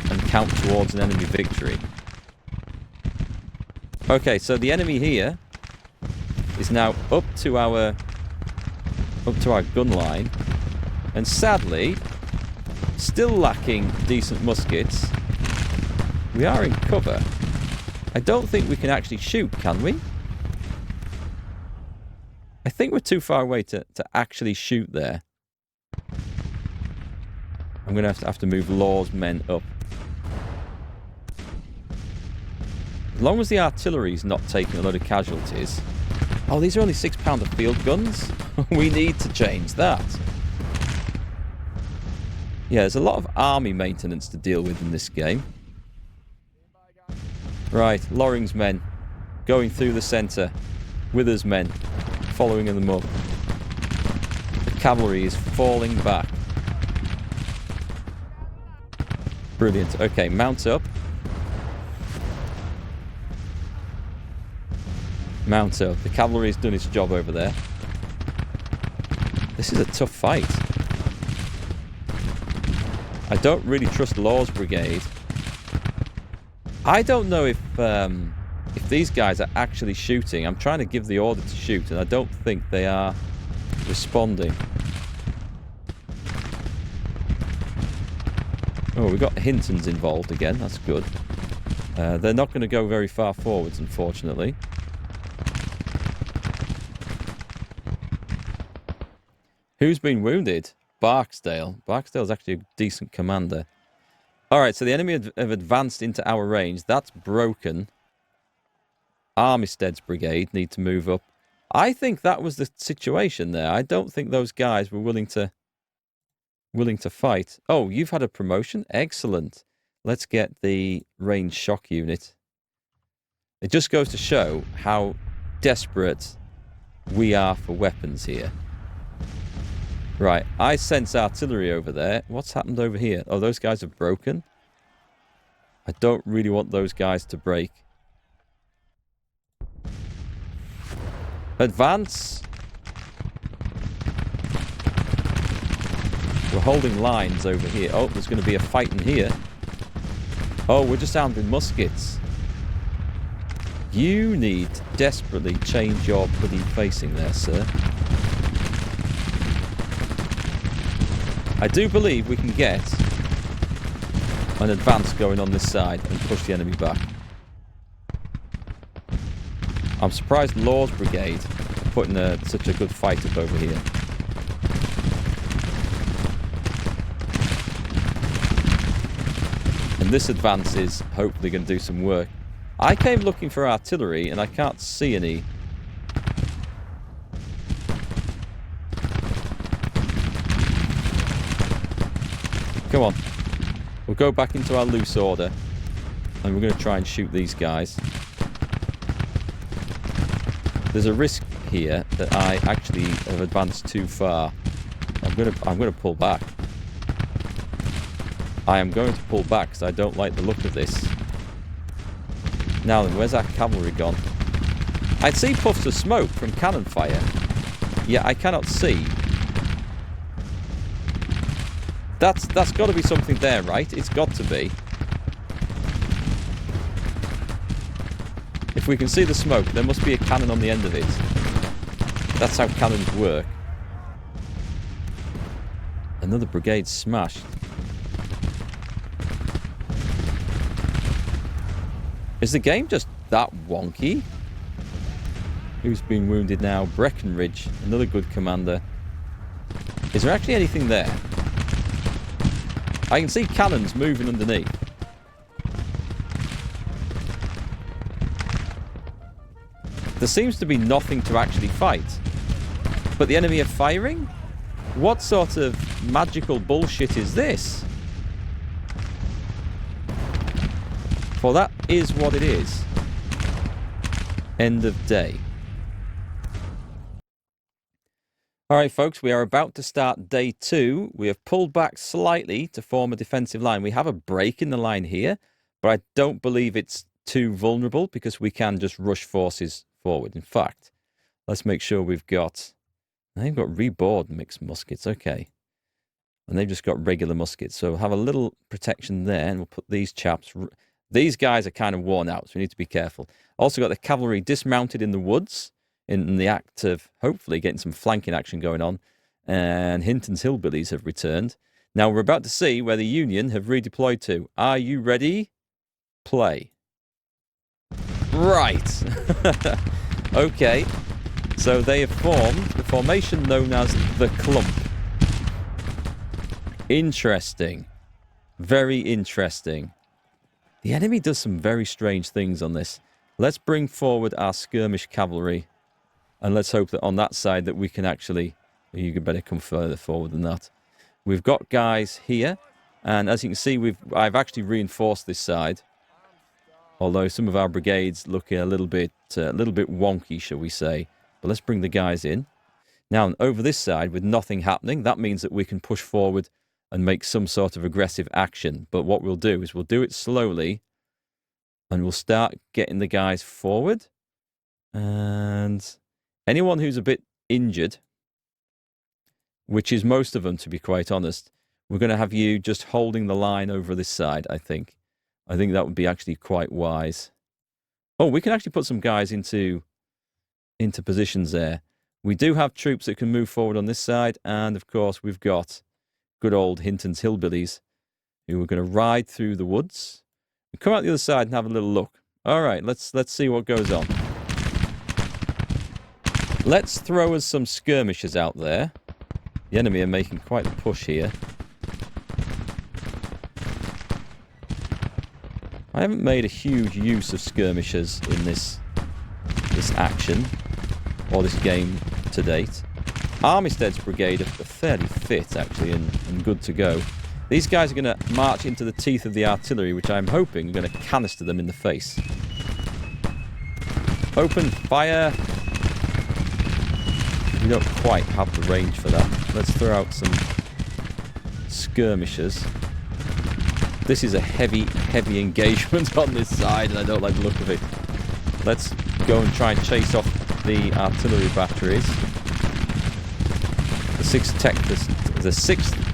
and count towards an enemy victory. Okay, so the enemy here is now up to our gun line, and sadly, still lacking decent muskets. We are in cover. I don't think we can actually shoot, can we? I think we're too far away to actually shoot there. I'm going to have to move Law's men up. As long as the artillery's not taking a load of casualties. Oh, these are only 6-pounder field guns? We need to change that. Yeah, there's a lot of army maintenance to deal with in this game. Right, Loring's men going through the centre. Wither's men following them up. The cavalry is falling back. Brilliant. Okay, mount up. Mount up. The cavalry's done its job over there. This is a tough fight. I don't really trust Law's brigade. I don't know if these guys are actually shooting. I'm trying to give the order to shoot, and I don't think they are responding. Oh, we've got Hinton's involved again. That's good. They're not going to go very far forwards, unfortunately. Who's been wounded? Barksdale. Barksdale's actually a decent commander. Alright, so the enemy have advanced into our range. That's broken. Armistead's brigade need to move up. I think that was the situation there. I don't think those guys were willing to fight. Oh, you've had a promotion? Excellent. Let's get the range shock unit. It just goes to show how desperate we are for weapons here. Right, I sense artillery over there. What's happened over here? Oh, those guys have broken. I don't really want those guys to break. Advance. We're holding lines over here. Oh, there's going to be a fight in here. Oh, we're just armed with muskets. You need to desperately change your bloody facing there, sir. I do believe we can get an advance going on this side and push the enemy back. I'm surprised Law's brigade are putting such a good fight up over here. And this advance is hopefully going to do some work. I came looking for artillery and I can't see any. Come on. We'll go back into our loose order. And we're going to try and shoot these guys. There's a risk here that I actually have advanced too far. I'm going to pull back. I am going to pull back because I don't like the look of this. Now then, where's our cavalry gone? I'd see puffs of smoke from cannon fire. Yeah, I cannot see. That's got to be something there, right? It's got to be. If we can see the smoke, there must be a cannon on the end of it. That's how cannons work. Another brigade smashed. Is the game just that wonky? Who's been wounded now? Breckenridge, another good commander. Is there actually anything there? I can see cannons moving underneath. There seems to be nothing to actually fight. But the enemy are firing? What sort of magical bullshit is this? For that is what it is. End of day. Alright folks, we are about to start day 2. We have pulled back slightly to form a defensive line. We have a break in the line here, but I don't believe it's too vulnerable because we can just rush forces forward. In fact, let's make sure we've got... They've got reboard mixed muskets, okay. And they've just got regular muskets. So we'll have a little protection there, and we'll put these chaps... These guys are kind of worn out, so we need to be careful. Also got the cavalry dismounted in the woods in the act of hopefully getting some flanking action going on. And Hinton's hillbillies have returned. Now we're about to see where the Union have redeployed to. Are you ready? Play. Right. Okay. So they have formed the formation known as the Clump. Interesting. Very interesting. The enemy does some very strange things on this. Let's bring forward our skirmish cavalry. And let's hope that on that side that we can actually... You could better come further forward than that. We've got guys here. And as you can see, I've actually reinforced this side. Although some of our brigades look a little bit wonky, shall we say. But let's bring the guys in. Now, over this side, with nothing happening, that means that we can push forward and make some sort of aggressive action. But what we'll do is we'll do it slowly, and we'll start getting the guys forward. And anyone who's a bit injured, which is most of them, to be quite honest, we're going to have you just holding the line over this side, I think. I think that would be actually quite wise. Oh, we can actually put some guys into positions there. We do have troops that can move forward on this side, and of course we've got good old Hinton's hillbillies who are going to ride through the woods and come out the other side and have a little look. All right, let's see what goes on. Let's throw us some skirmishers out there. The enemy are making quite a push here. I haven't made a huge use of skirmishers in this action or this game to date. Armistead's brigade are fairly fit, actually, and good to go. These guys are going to march into the teeth of the artillery, which I'm hoping are going to canister them in the face. Open fire. We don't quite have the range for that. Let's throw out some skirmishers. This is a heavy engagement on this side, and I don't like the look of it. Let's go and try and chase off the artillery batteries. The 6th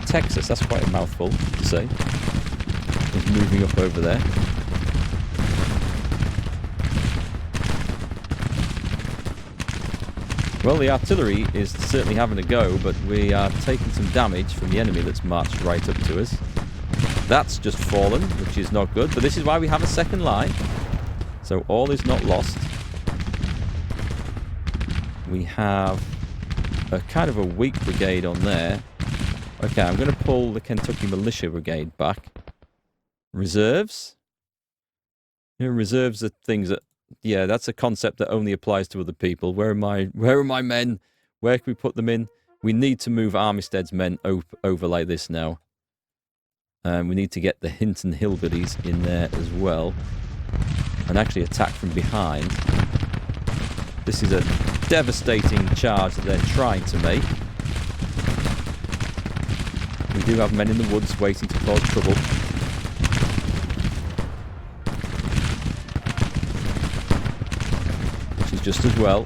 Texas, that's quite a mouthful to say. Is moving up over there. Well, the artillery is certainly having a go, but we are taking some damage from the enemy that's marched right up to us. That's just fallen, which is not good, but this is why we have a second line. So all is not lost. We have a kind of a weak brigade on there. Okay, I'm going to pull the Kentucky Militia Brigade back. Reserves. You know, reserves are things that... Yeah, that's a concept that only applies to other people. Where are my men? Where can we put them in? We need to move Armistead's men over like this now. We need to get the Hinton hillbillies in there as well. And actually attack from behind. This is a devastating charge that they're trying to make. We do have men in the woods waiting to cause trouble. Which is just as well.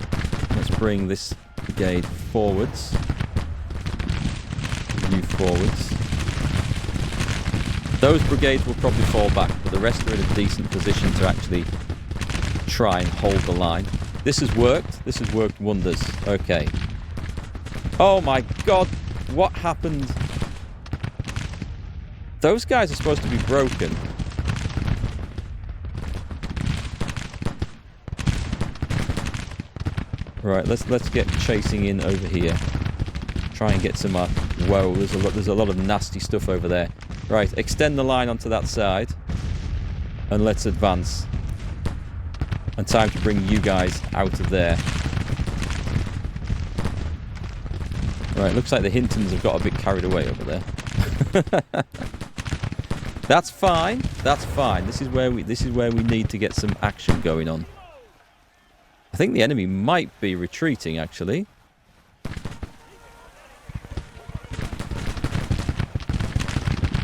Let's bring this brigade forwards. Move forwards. Those brigades will probably fall back, but the rest are in a decent position to actually try and hold the line. This has worked. This has worked wonders. Okay. Oh my god. What happened? Those guys are supposed to be broken. Right, let's get chasing in over here. Try and get some... whoa, there's a lot of nasty stuff over there. Right, extend the line onto that side. And let's advance. And time to bring you guys out of there. Right, looks like the Hintons have got a bit carried away over there. That's fine. That's fine. This is where we need to get some action going on. I think the enemy might be retreating, actually.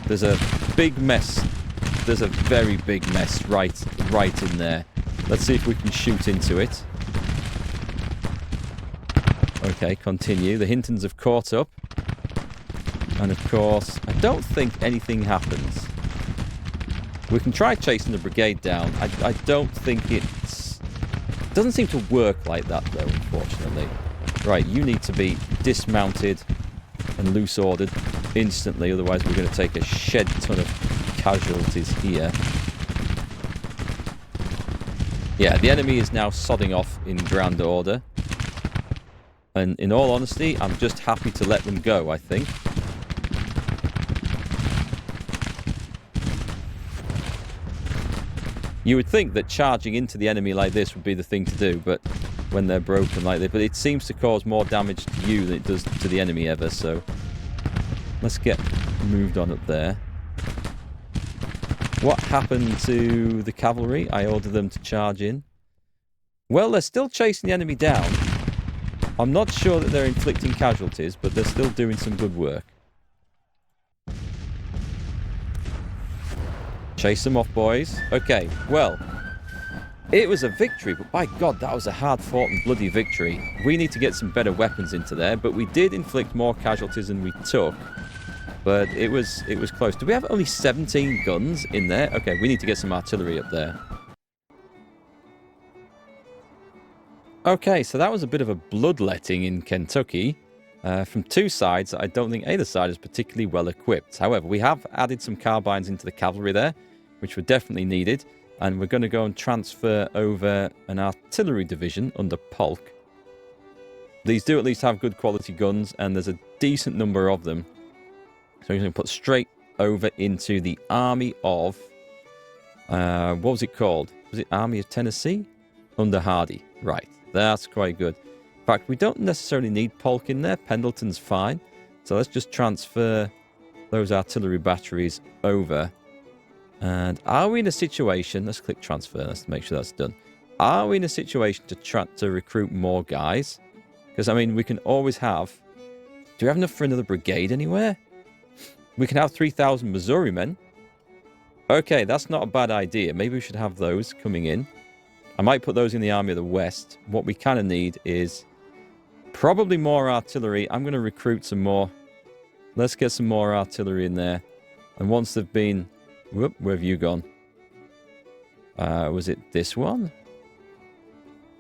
There's a big mess there's a very big mess right in there. Let's see if we can shoot into it. Okay, continue. The Hintons have caught up. And of course, I don't think anything happens. We can try chasing the brigade down. I don't think it doesn't seem to work like that, though, unfortunately. Right, you need to be dismounted and loose ordered instantly, otherwise we're going to take a shed ton of casualties here. Yeah, the enemy is now sodding off in grand order. And in all honesty, I'm just happy to let them go, I think. You would think that charging into the enemy like this would be the thing to do, but when they're broken like this, but it seems to cause more damage to you than it does to the enemy ever, so let's get moved on up there. What happened to the cavalry? I ordered them to charge in. Well, they're still chasing the enemy down. I'm not sure that they're inflicting casualties, but they're still doing some good work. Chase them off, boys. Okay, well, it was a victory, but by God, that was a hard-fought and bloody victory. We need to get some better weapons into there, but we did inflict more casualties than we took. But it was close. Do we have only 17 guns in there? Okay, we need to get some artillery up there. Okay, so that was a bit of a bloodletting in Kentucky. From two sides, I don't think either side is particularly well equipped. However, we have added some carbines into the cavalry there, which were definitely needed. And we're going to go and transfer over an artillery division under Polk. These do at least have good quality guns, and there's a decent number of them. So we're going to put straight over into the Army of... what was it called? Was it Army of Tennessee? Under Hardee. Right, that's quite good. In fact, we don't necessarily need Polk in there. Pendleton's fine. So let's just transfer those artillery batteries over. And are we in a situation... Let's click transfer. Let's make sure that's done. Are we in a situation to recruit more guys? Because, I mean, we can always have... Do we have enough for another brigade anywhere? We can have 3,000 Missouri men. Okay, that's not a bad idea. Maybe we should have those coming in. I might put those in the Army of the West. What we kind of need is probably more artillery. I'm going to recruit some more. Let's get some more artillery in there. And once they've been... Whoop, where have you gone? Was it this one?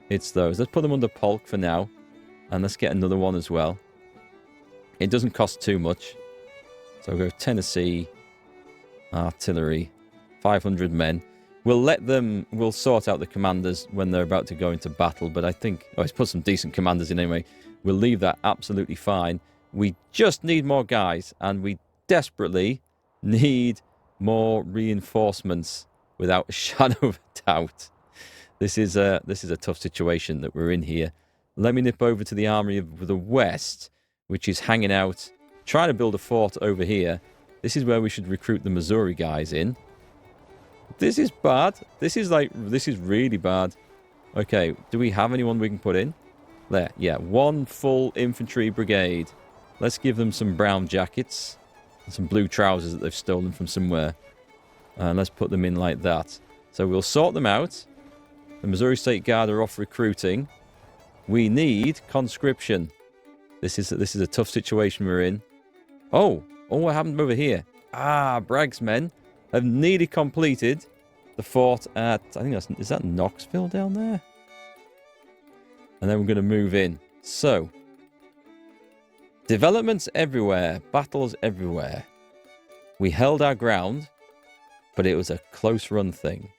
It's those. Let's put them under Polk for now. And let's get another one as well. It doesn't cost too much. So we'll go Tennessee, artillery, 500 men. We'll sort out the commanders when they're about to go into battle, but I think... Oh, let's put some decent commanders in anyway. We'll leave that absolutely fine. We just need more guys, and we desperately need more reinforcements without a shadow of a doubt. This is a tough situation that we're in here. Let me nip over to the Army of the West, which is hanging out, trying to build a fort over here. This is where we should recruit the Missouri guys in. This is bad. This is really bad. Okay, do we have anyone we can put in? There, yeah, one full infantry brigade. Let's give them some brown jackets and some blue trousers that they've stolen from somewhere. And let's put them in like that. So we'll sort them out. The Missouri State Guard are off recruiting. We need conscription. This is a tough situation we're in. Oh, what happened over here? Bragg's men have nearly completed the fort at... I think that's... Is that Knoxville down there? And then we're going to move in. So, developments everywhere. Battles everywhere. We held our ground, but it was a close run thing.